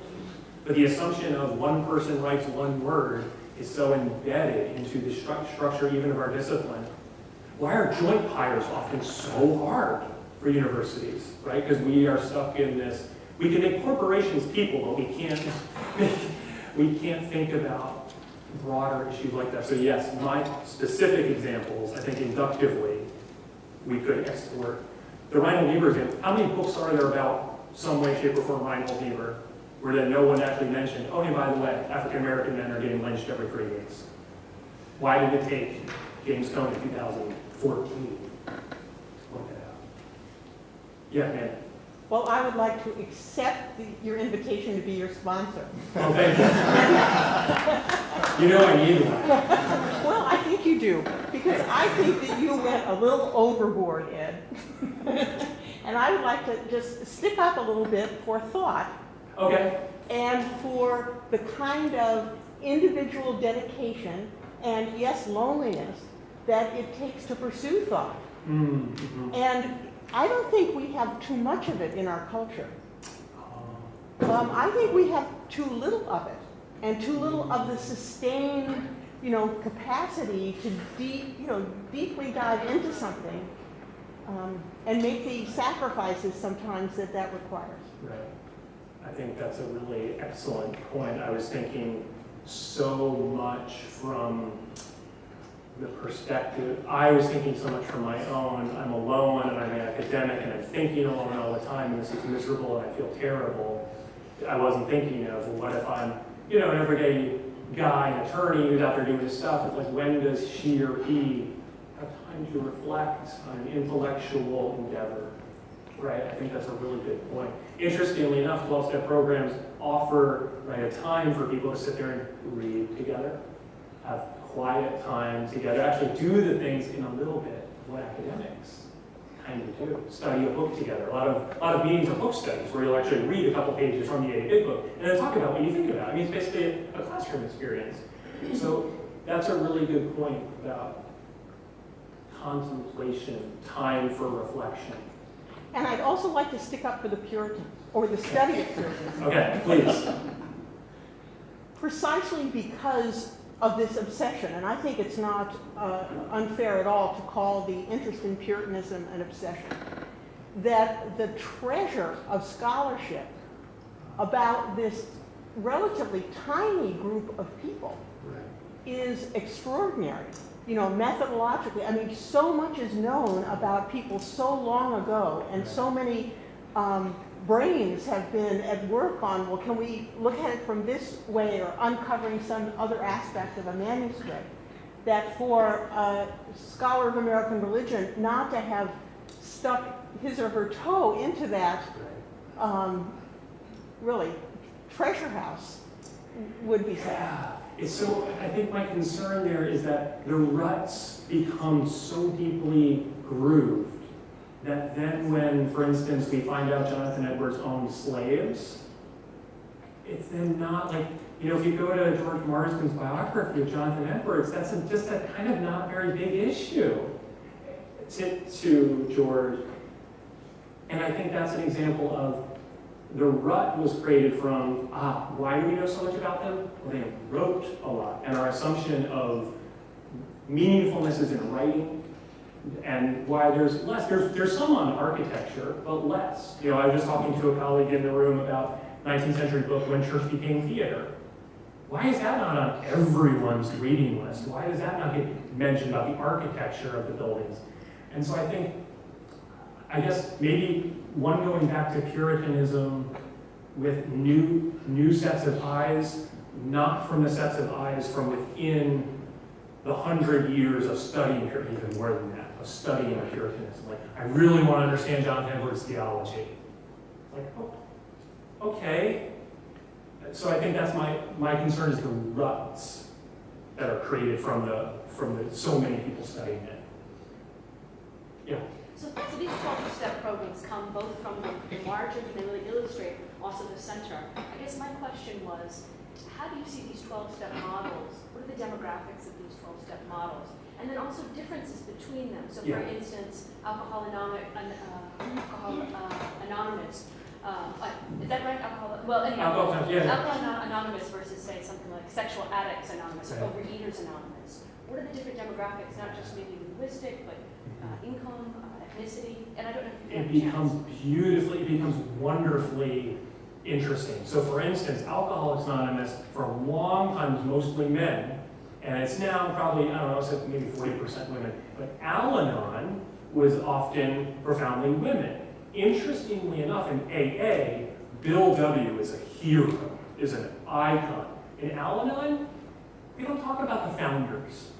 But the assumption of one person writes one word is so embedded into the structure even of our discipline. Why are joint hires often so hard for universities, right? Because we are stuck in this, we can make corporations people, but we can't think about broader issues like that. So yes, my specific examples, I think inductively, we could export. The Reinhold Niebuhr example, how many books are there about some way, shape, or form Reinhold Niebuhr, where then no one actually mentioned, oh, and by the way, African-American men are getting lynched every 3 weeks. Why did it take James Cone in 2014 to point that out? Yeah, man.
Well, I would like to accept your invitation to be your sponsor.
Oh, thank you. You know I need one.
Well, I think you do, because I think that you went a little overboard, Ed. And I would like to just stick up a little bit for thought.
Okay.
And for the kind of individual dedication and, yes, loneliness that it takes to pursue thought.
Mm-hmm.
And I don't think we have too much of it in our culture. I think we have too little of it, and too little of the sustained, capacity to deeply dive into something and make the sacrifices sometimes that requires.
Right. I think that's a really excellent point. I was thinking so much from the perspective, I was thinking so much from my own, I'm alone and I'm an academic and I'm thinking alone all the time and this is miserable and I feel terrible. I wasn't thinking of, well, what if I'm, an everyday guy, an attorney who's out there doing his stuff. It's like, when does she or he have time to reflect on an intellectual endeavor? Right, I think that's a really good point. Interestingly enough, 12-step programs offer a time for people to sit there and read together, have quiet time together, actually do the things in a little bit what academics kind of do. Study a book together. A lot of meetings are book studies where you'll actually read a couple pages from the A Big Book and then talk about what you think about it. I mean, it's basically a classroom experience. So that's a really good point about contemplation, time for reflection.
And I'd also like to stick up for the Puritans, or the study of Puritans.
Okay, please.
Precisely because of this obsession, and I think it's not unfair at all to call the interest in Puritanism an obsession, that the treasure of scholarship about this relatively tiny group of people is extraordinary. Methodologically, I mean, so much is known about people so long ago, and so many brains have been at work on, well, can we look at it from this way, or uncovering some other aspect of a manuscript, that for a scholar of American religion not to have stuck his or her toe into that really treasure house would be sad.
So I think my concern there is that the ruts become so deeply grooved that then when, for instance, we find out Jonathan Edwards owned slaves, it's then not like, if you go to George Marsden's biography of Jonathan Edwards, that's just a kind of not very big issue to George. And I think that's an example of the rut was created from, why do we know so much about them? Well, they wrote a lot. And our assumption of meaningfulness is in writing, and why there's less. There's some on architecture, but less. I was just talking to a colleague in the room about 19th century book, When Church Became Theater. Why is that not on everyone's reading list? Why does that not get mentioned about the architecture of the buildings? And so I think I guess maybe one going back to Puritanism with new sets of eyes, not from the sets of eyes from within the 100 years of studying, even more than that, of studying Puritanism. Like, I really want to understand Jonathan Edwards' theology. Like, oh, okay. So I think that's my concern is the ruts that are created from the so many people studying it. Yeah.
So these 12-step programs come both from the margin, they really illustrate also the center. I guess my question was, how do you see these 12-step models? What are the demographics of these 12-step models? And then also differences between them. So for instance, Alcohol Anonymous, is that right? Alcohol Anonymous versus say something like Sexual Addicts Anonymous or Overeaters Anonymous. What are the different demographics, not just maybe linguistic, but income, ethnicity, and I don't know if you
It becomes wonderfully interesting. So for instance, Alcoholics Anonymous for a long time was mostly men, and it's now probably, I don't know, so maybe 40% women. But Al-Anon was often profoundly women. Interestingly enough, in AA, Bill W. is a hero, is an icon. In Al-Anon, we don't talk about the founders.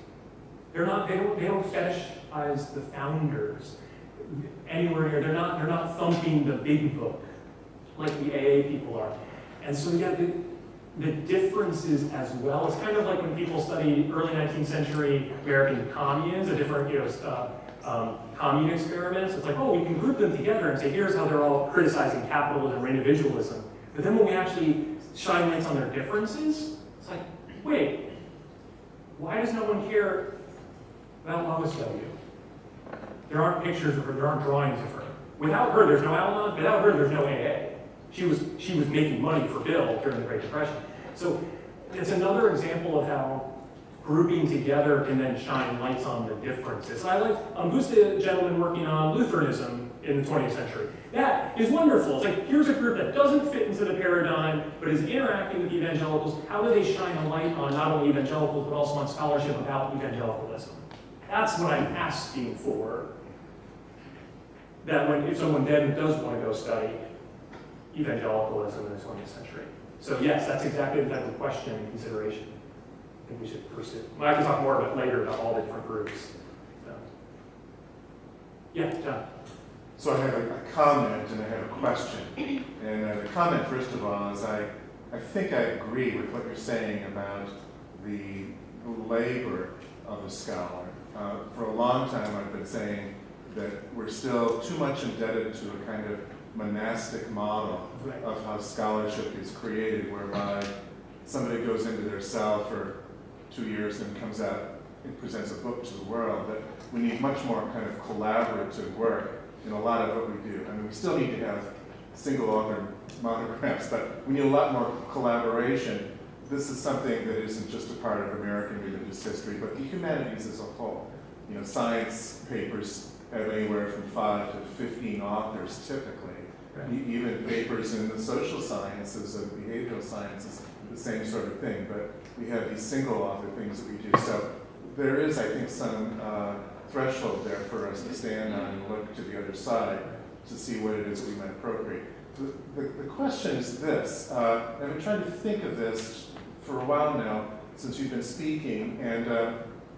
They don't fetishize the founders anywhere near. They're not thumping the big book like the AA people are. And so you got the differences as well. It's kind of like when people study early 19th century American communes, the different commune experiments. It's like, oh, we can group them together and say, here's how they're all criticizing capitalism or individualism. But then when we actually shine lights on their differences, it's like, wait, why does no one care about Lois W? There aren't pictures of her, there aren't drawings of her. Without her, there's no Al-Anon. Without her, there's no AA. She was making money for Bill during the Great Depression. So it's another example of how grouping together can then shine lights on the differences. I like who's the gentleman working on Lutheranism in the 20th century? That is wonderful. It's like, here's a group that doesn't fit into the paradigm, but is interacting with evangelicals. How do they shine a light on not only evangelicals, but also on scholarship about evangelicalism? That's what I'm asking for. That if someone then does want to go study evangelicalism in the 20th century. So yes, that's exactly the type of question and consideration I think we should pursue. I can talk more about later about all the different groups. So. Yeah, John.
So I have a comment and I have a question. And the comment, first of all, is I think I agree with what you're saying about the labor of a scholar. For a long time I've been saying that we're still too much indebted to a kind of monastic model of how scholarship is created, whereby somebody goes into their cell for 2 years and comes out and presents a book to the world. But we need much more kind of collaborative work in a lot of what we do. I mean, we still need to have single author monographs, but we need a lot more collaboration. This is something that isn't just a part of American religious history, but the humanities as a whole. You know, science papers have anywhere from 5 to 15 authors typically. Right. Even papers in the social sciences and behavioral sciences, the same sort of thing. But we have these single author things that we do. So there is, I think, some threshold there for us to stand on and look to the other side to see what it is we might appropriate. The question is this. I've been trying to think of this for a while now since you've been speaking. And,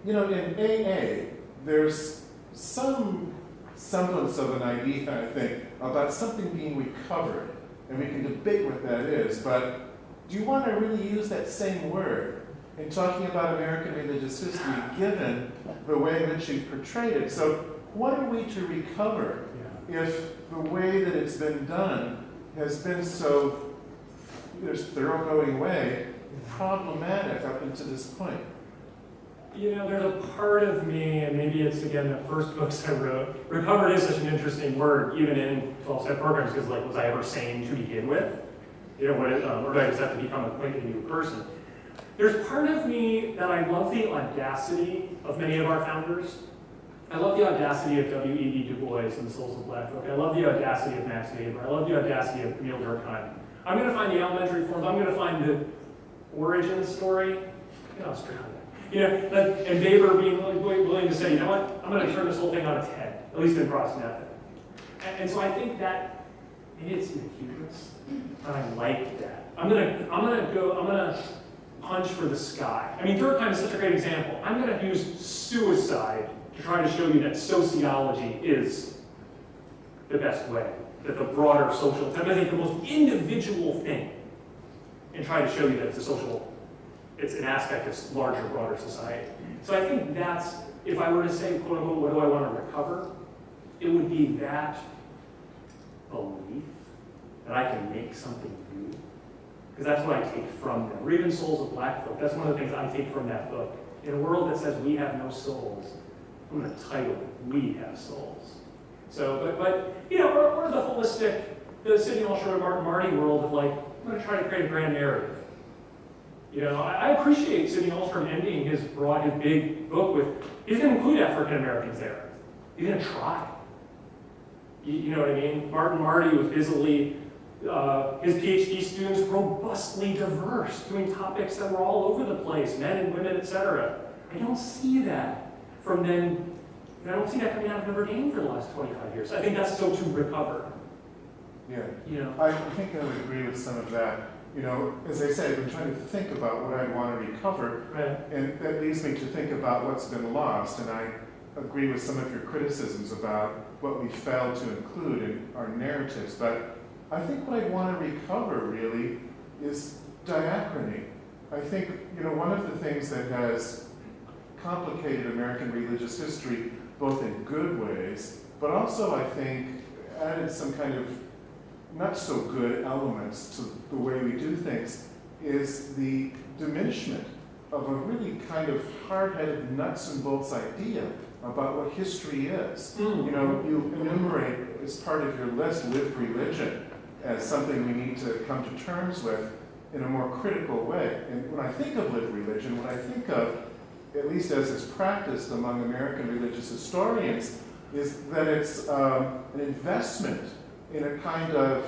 you know, in AA, there's some semblance of an idea, I think, about something being recovered. And we can debate what that is. But do you want to really use that same word in talking about American religious history, given the way in which you portrayed it? So what are we to recover if the way that it's been done has been so, there's thoroughgoing way, problematic up until this point?
You know, there's a part of me, and maybe it's, again, the first books I wrote. Recovered is such an interesting word, even in 12-step programs, because, like, was I ever sane to begin with? You know, or did I just have to become a completely new person? There's part of me that I love the audacity of many of our founders. I love the audacity of W.E.B. Du Bois and the Souls of Black Folk. I love the audacity of Max Weber. I love the audacity of Emile Durkheim. I'm going to find the elementary forms. I'm going to find the origin story in Australia. You know, and Weber being willing to say, you know what, I'm going to turn this whole thing on its head, at least in Protestant ethic. And so I think that, maybe it's even hubris, but I like that. I'm gonna punch for the sky. I mean, Durkheim is such a great example. I'm gonna use suicide to try to show you that sociology is the best way, that the broader social, I'm gonna take the most individual thing and try to show you that it's a social, it's an aspect of larger, broader society. So I think that's, if I were to say, quote unquote, what do I want to recover? It would be that belief that I can make something new. Because that's what I take from them. Or even Souls of Black Folk. That's one of the things I take from that book. In a world that says we have no souls, I'm going to title it, We Have Souls. So, but you know, or the holistic, the Sidney Alscher, Martin Marty world of like, I'm going to try to create a grand narrative. You know, I appreciate Sidney Alscher ending his big book with, he's going to include African Americans there. He's going to try. You know what I mean? Martin Marty was busily, his PhD students, robustly diverse, doing topics that were all over the place, men and women, etc. I don't see that from them. I don't see that coming out of Notre Dame for the last 25 years. I think that's still to recover.
Yeah.
You know?
I think I would agree with some of that. You know, as I said, I've been trying to think about what I want to recover,
Right.
and that leads me to think about what's been lost, and I agree with some of your criticisms about what we failed to include in our narratives, but I think what I want to recover really is diachrony. I think, you know, one of the things that has complicated American religious history, both in good ways, but also I think added some kind of not so good elements to the way we do things, is the diminishment of a really kind of hard-headed nuts and bolts idea about what history is. You know, you enumerate as part of your list lived religion as something we need to come to terms with in a more critical way. And when I think of lived religion, what I think of, at least as is practiced among American religious historians, is that it's an investment in a kind of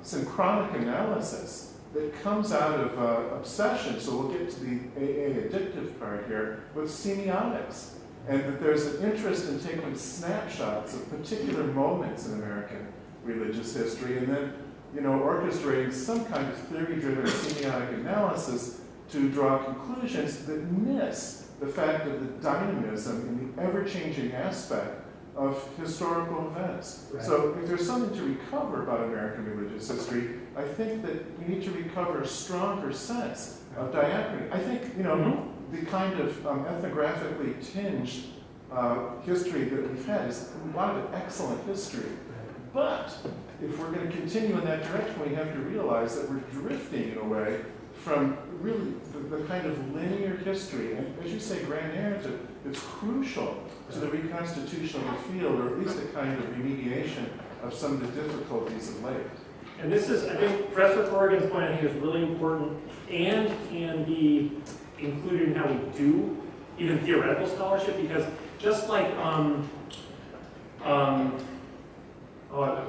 synchronic analysis that comes out of obsession, so we'll get to the AA addictive part here, with semiotics. And that there's an interest in taking snapshots of particular moments in American religious history, and then, you know, orchestrating some kind of theory-driven semiotic analysis to draw conclusions that miss the fact of the dynamism and the ever-changing aspect of historical events.
Right.
So if there's something to recover about American religious history, I think that we need to recover a stronger sense of diachrony. I think, you know, the kind of ethnographically tinged history that we've had is a lot of excellent history. But if we're going to continue in that direction, we have to realize that we're drifting in a way from really the kind of linear history, and as you say, grand narrative, it's crucial to the reconstitution of the field, or at least a kind of remediation of some of the difficulties of late.
And this is, I think, Professor Corrigan's point, I think, is really important and can be included in how we do even theoretical scholarship, because just like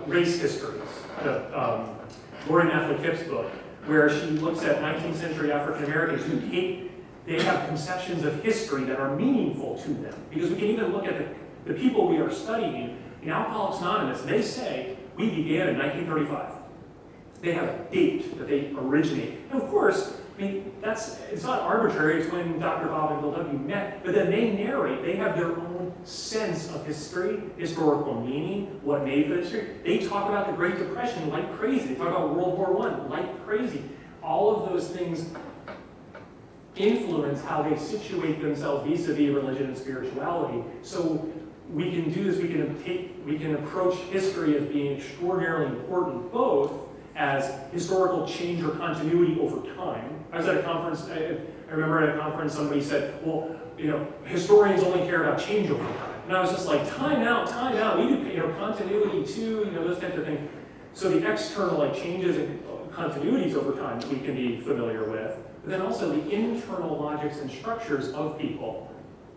race histories, Lori Nathlie Kipp's book, where she looks at 19th century African Americans who they have conceptions of history that are meaningful to them. Because we can even look at the people we are studying. In Alcoholics Anonymous, they say, we began in 1935. They have a date that they originate. And of course, I mean, it's not arbitrary, it's when Dr. Bob and Bill W. met, but then they narrate, they have their own sense of history, historical meaning, what made for history. They talk about the Great Depression like crazy. They talk about World War I like crazy. All of those things influence how they situate themselves vis-a-vis religion and spirituality. So we can do this, we can approach history as being extraordinarily important, both as historical change or continuity over time. I was at a conference, I remember at a conference somebody said, well, you know, historians only care about change over time. And I was just like, time out, we do, you know, continuity too, you know, those types of things. So the external like changes and continuities over time that we can be familiar with, but then also the internal logics and structures of people,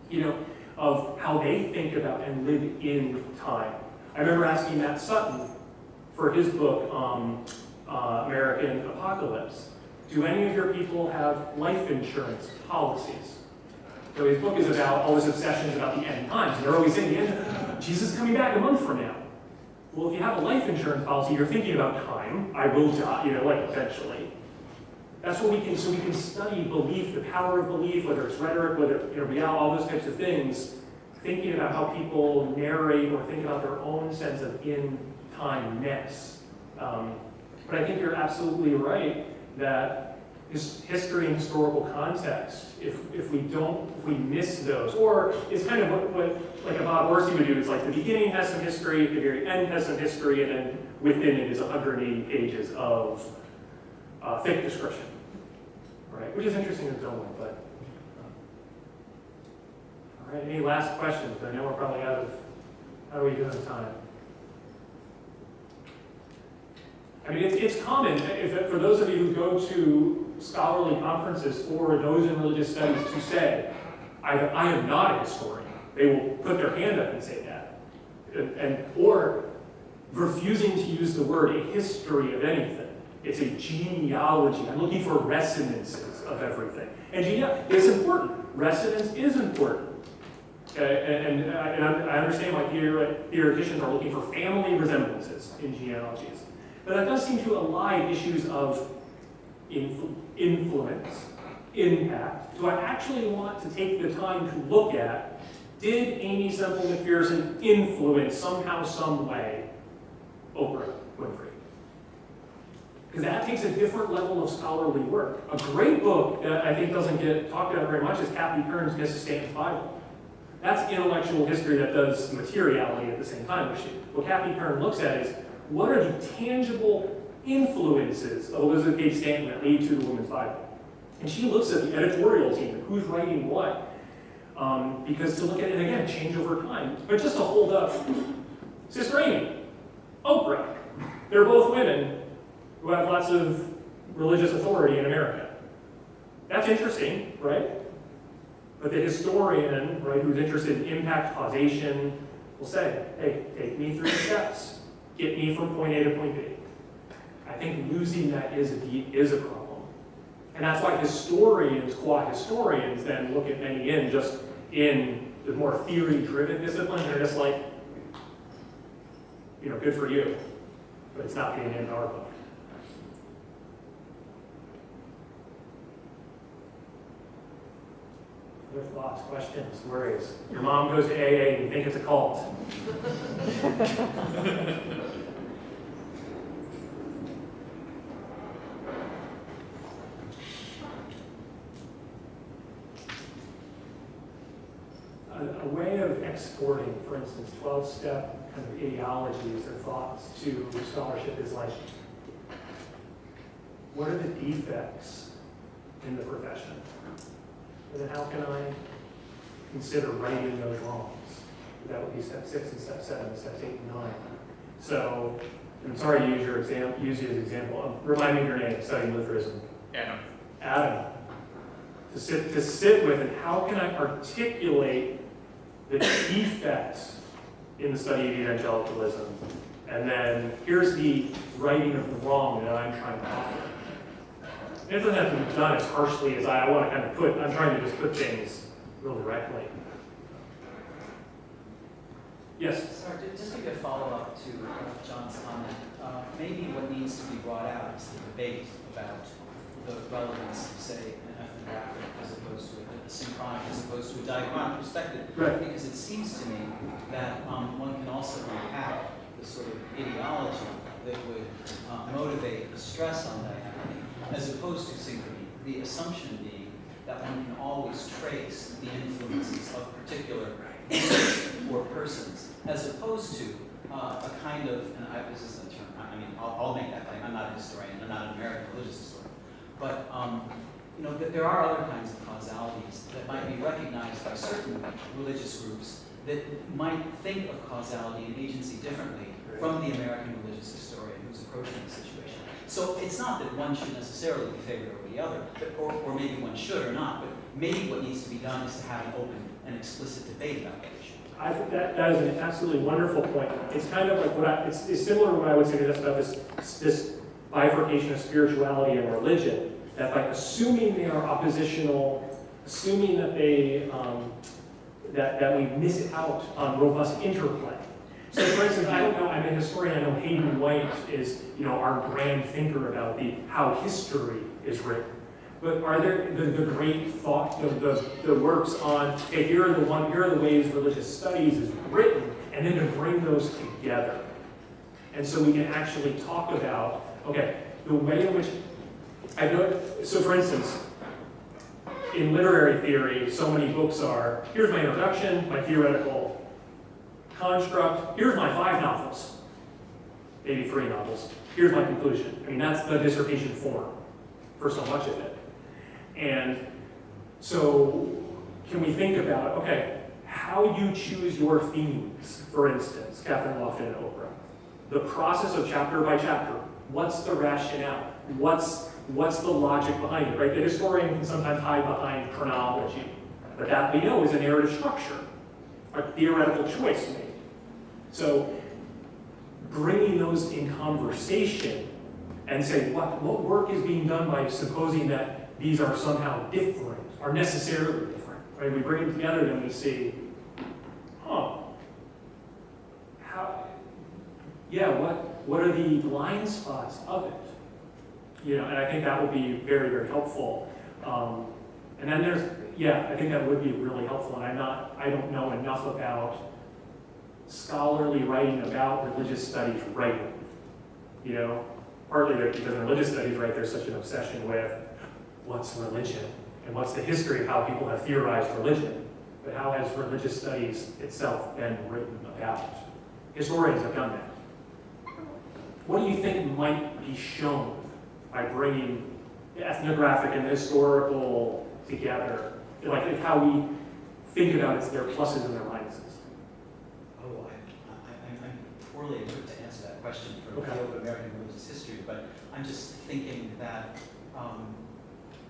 you know, of how they think about and live in time. I remember asking Matt Sutton for his book, American Apocalypse, do any of your people have life insurance policies? So his book is about all his obsessions about the end times. And they're always saying, Jesus is coming back a month from now. Well, if you have a life insurance policy, you're thinking about time. I will die, like eventually. That's what we can, so we can study belief, the power of belief, whether it's rhetoric, whether, reality, all those types of things, thinking about how people narrate or think about their own sense of in-time-ness. But I think you're absolutely right that history and historical context, if we miss those, or it's kind of what like a Bob Orsi would do, is like the beginning has some history, the very end has some history, and then within it is 180 pages of thick description, right? Which is interesting in its own way, but. All right, any last questions? I know we're probably out of, how are we doing time? I mean, it's common, for those of you who go to scholarly conferences for those in religious studies to say, I am not a historian. They will put their hand up and say that. Or refusing to use the word a history of anything. It's a genealogy. I'm looking for resonances of everything. And it's important. Resonance is important. And I understand why theoreticians are looking for family resemblances in genealogies. But that does seem to elide issues of influence, impact. Do I actually want to take the time to look at, did Amy Semple McPherson influence somehow, some way, Oprah Winfrey? Because that takes a different level of scholarly work. A great book that I think doesn't get talked about very much is Kathy Kern's Mrs. Stanton's Bible. That's intellectual history that does materiality at the same time. What Kathy Kern looks at is, what are the tangible influences of Elizabeth Cady Stanton that lead to the Women's Bible? And she looks at the editorial team, who's writing what, because to look at it, again, change over time. But just to hold up, Sister Amy, Oprah, they're both women who have lots of religious authority in America. That's interesting, right? But the historian, right, who's interested in impact causation, will say, hey, take me through the steps. Get me from point A to point B. I think losing that is a problem. And that's why historians, qua historians, then look at many just in the more theory-driven discipline. They're just like, good for you. But it's not being in our book. Other thoughts, questions, worries? Your mom goes to AA and you think it's a cult. A way of exporting, for instance, 12-step kind of ideologies or thoughts to scholarship is like, what are the defects in the profession? And then how can I consider righting those wrongs? That would be step 6 and step 7 and steps 8 and 9. So, I'm sorry to use you as an example. Remind me of your name, studying Lutheranism. Adam. To sit with, and how can I articulate the defects in the study of evangelicalism? And then here's the righting of the wrong that I'm trying to offer. It doesn't have to be done as harshly as I want to kind of I'm trying to just put things real directly. Yes?
Sorry, just to follow up to John's comment, maybe what needs to be brought out is the debate about the relevance of, say, an ethnographic as opposed to a synchronic, as opposed to a diachronic perspective.
Right.
Because it seems to me that one can also unpack the sort of ideology that would motivate the stress on diachrony, as opposed to synchrony. The assumption being that one can always trace the influences of particular or persons, as opposed to a kind of, and this isn't a term, I'll make that claim. I'm not a historian, I'm not an American religious historian. But there are other kinds of causalities that might be recognized by certain religious groups that might think of causality and agency differently from the American religious historian who's approaching the situation. So it's not that one should necessarily be favored over the other, or maybe one should or not, but maybe what needs to be done is to have an open and explicit debate about that issue.
I think that is an absolutely wonderful point. It's kind of like it's similar to what I would suggest about this bifurcation of spirituality and religion, that by assuming they are oppositional, assuming that they that we miss out on robust interplay. So for instance, I don't know, I'm a historian, I know Hayden White is, our grand thinker about how history is written. But are there the great thought, the works on, okay, here are the ways religious studies is written, and then to bring those together. And so we can actually talk about, okay, the way in which, so for instance, in literary theory, so many books are, here's my introduction, my theoretical construct, here's my 5 novels, maybe 3 novels, here's my conclusion. I mean, that's the dissertation form for so much of it. And so can we think about, okay, how you choose your themes, for instance, Catherine Lofton and Oprah, the process of chapter by chapter, what's the rationale, what's the logic behind it, right? The historian can sometimes hide behind chronology, but that we know is a narrative structure, a theoretical choice made. So bringing those in conversation and say what work is being done by supposing that these are somehow different, are necessarily different, right? We bring them together and we see, what are the blind spots of it? And I think that would be very, very helpful. And then I think that would be really helpful. And I don't know enough about scholarly writing about religious studies writing. Partly because in religious studies, right, there's such an obsession with what's religion and what's the history of how people have theorized religion. But how has religious studies itself been written about? Historians have done that. What do you think might be shown by bringing the ethnographic and the historical together? Like how we think about their pluses and their minuses.
Oh, I'm poorly equipped to answer that question for the field of American religious history, but I'm just thinking that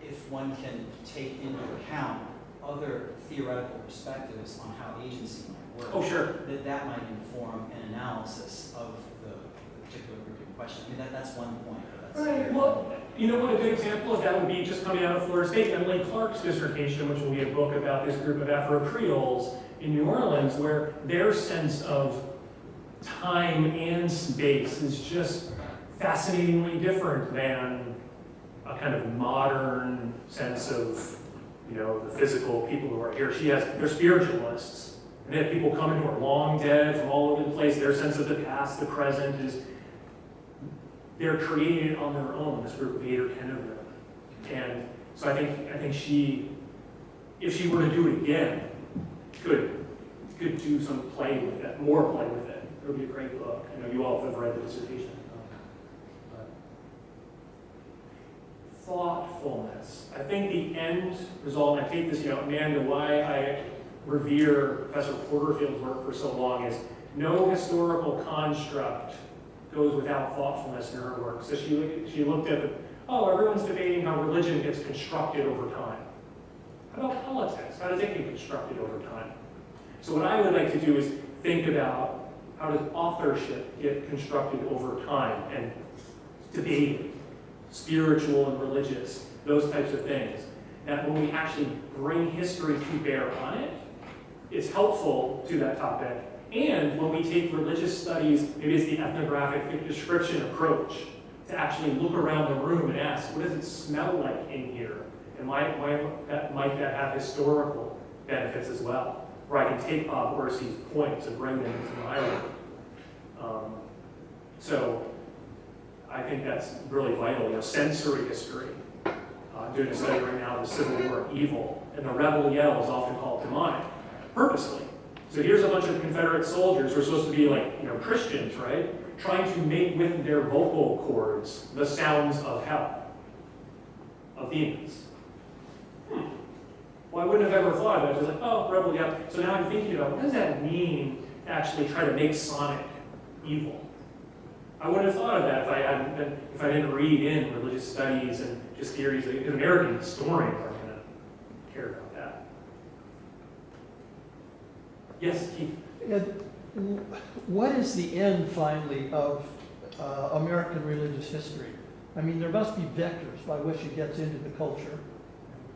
if one can take into account other theoretical perspectives on how agency might work,
Oh, sure.
that might inform an analysis of the particular group in question. I mean, that's one point. But that's
Right, well, you know what a good example of that would be just coming out of Florida State, Emily Clark's dissertation, which will be a book about this group of Afro-Creoles in New Orleans, where their sense of time and space is just fascinatingly different than a kind of modern sense of, the physical people who are here. They're spiritualists. And they have people coming who are long dead from all over the place. Their sense of the past, the present is, they're creating it on their own, this group of 8 or 10 of them. And so I think she, if she were to do it again, could do some play with it, more play with it. It would be a great book. I know you all have read the dissertation. Thoughtfulness. I think the end result, and I take this, Amanda, why I revere Professor Porterfield's work for so long is no historical construct goes without thoughtfulness in her work. So she looked at everyone's debating how religion gets constructed over time. How about politics? How does it get constructed over time? So what I would like to do is think about how does authorship get constructed over time and debated, spiritual and religious, those types of things. That when we actually bring history to bear on it, it's helpful to that topic. And when we take religious studies, maybe it's the ethnographic description approach, to actually look around the room and ask, what does it smell like in here? And might that have historical benefits as well? Where I can take Bob Orsi's points and bring them into my work. So I think that's really vital. Sensory history. I'm doing a study right now of the Civil War of evil, and the rebel yell is often called to mind, purposely. So here's a bunch of Confederate soldiers who are supposed to be Christians, right? Trying to make with their vocal cords the sounds of hell, of demons. Well, I wouldn't have ever thought of it. Just rebel yell. So now I'm thinking about what does that mean to actually try to make sonic evil? I wouldn't have thought of that if I didn't read in religious studies and just theories. Because American historians aren't going to care about that. Yes, Keith.
What is the end, finally, of American religious history? I mean, there must be vectors by which it gets into the culture,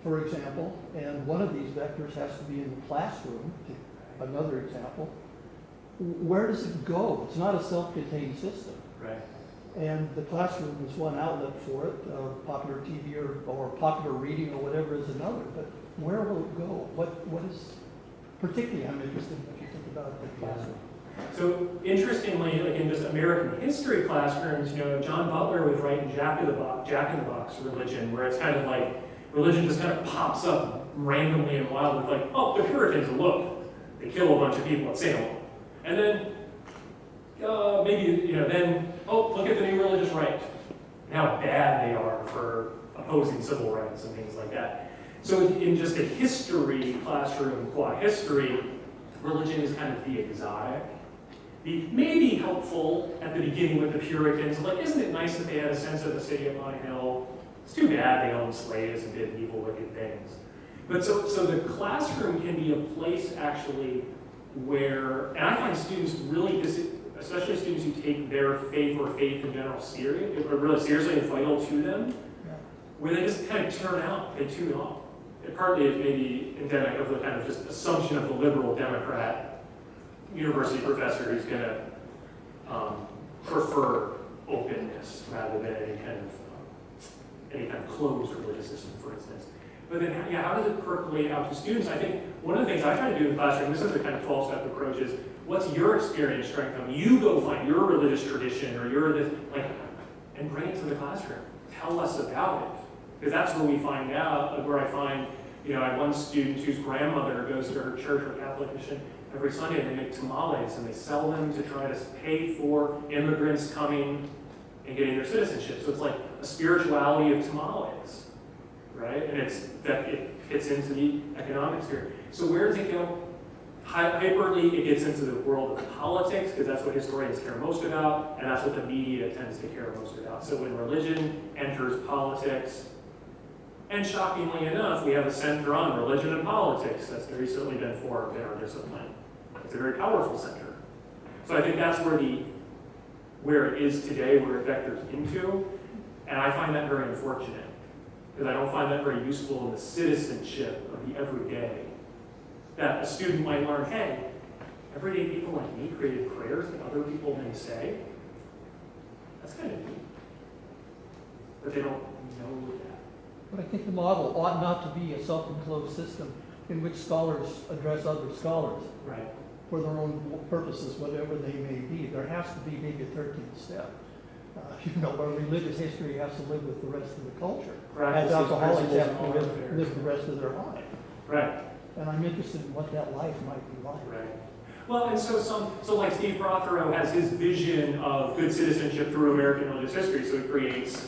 for example, and one of these vectors has to be in the classroom, another example. where does it go? It's not a self-contained system.
Right.
And the classroom is one outlet for it. Popular TV or popular reading or whatever is another. But where will it go? What is, particularly I'm interested in what you think about the classroom.
So interestingly, like in just American history classrooms, John Butler was writing Jack in the Box religion, where it's kind of like religion just kind of pops up randomly and wildly, like, oh, the Puritans, look, they kill a bunch of people at Salem. And then then, oh, look at the new religious right, and how bad they are for opposing civil rights and things like that. So in just a history classroom, qua history, religion is kind of the exotic. The maybe helpful at the beginning with the Puritans, like, isn't it nice that they had a sense of the city upon a hill? It's too bad they owned slaves and did evil, wicked things. But so the classroom can be a place actually where, and I find students really, especially students who take their faith or faith in general really seriously and vital to them, where they just kind of turn out, they tune off. It partly is maybe endemic of the kind of just assumption of the liberal Democrat university professor who's going to prefer openness rather than any kind of closed religious system, for instance. But then, how does it percolate out to students? I think one of the things I try to do in the classroom, this is the kind of 12-step approach, is what's your experience strength? You go find your religious tradition or and bring it to the classroom. Tell us about it. Because that's where we find out, where I find, I have one student whose grandmother goes to her church or Catholic mission every Sunday, and they make tamales and they sell them to try to pay for immigrants coming and getting their citizenship. So it's like a spirituality of tamales, right? And it fits into the economic sphere. So where does it go? Hyperly, it gets into the world of politics, because that's what historians care most about, and that's what the media tends to care most about. So when religion enters politics, and shockingly enough, we have a center on religion and politics that's recently been formed in our discipline. It's a very powerful center. So I think that's where it is today, where it vectors into, and I find that very unfortunate, because I don't find that very useful in the citizenship of the everyday. That a student might learn, hey, everyday people like me created prayers that other people may say. That's kind of neat. But they don't know that.
But I think the model ought not to be a self-enclosed system in which scholars address other scholars
Right.
for their own purposes, whatever they may be. There has to be maybe a 13th step. Where religious history has to live with the rest of the culture. As alcoholics have to live the rest of their life.
Right.
And I'm interested in what that life might be like.
Right. Well, and so like Steve Prothero has his vision of good citizenship through American religious history, so he creates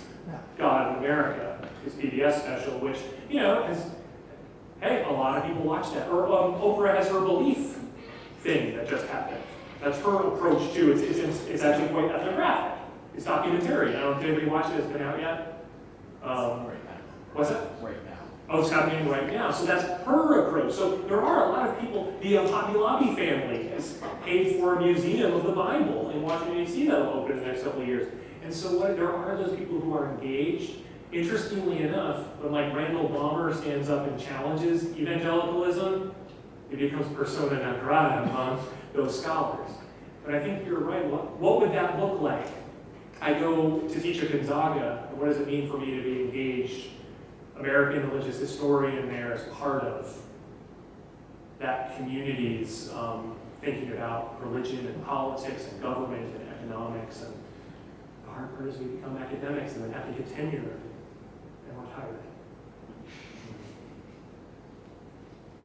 God in America, his PBS special, which, a lot of people watch that. Or Oprah has her belief thing that just happened. That's her approach too. It's actually quite ethnographic. It's documentary. I don't know if anybody watched it. It's been out yet. What's that?
Right now.
Oh, it's happening right now. So that's her approach. So there are a lot of people. The Hobby Lobby family has paid for a museum of the Bible in Washington, D.C. that will open in the next couple of years. And so there are those people who are engaged. Interestingly enough, when like Randall Balmer stands up and challenges evangelicalism, it becomes persona non grata among those scholars. But I think you're right. What would that look like? I go to teach at Gonzaga, and what does it mean for me to be engaged American religious historian there as part of that community's thinking about religion and politics and government and economics, and the hard part is we become academics and then have to get tenure and we're tired.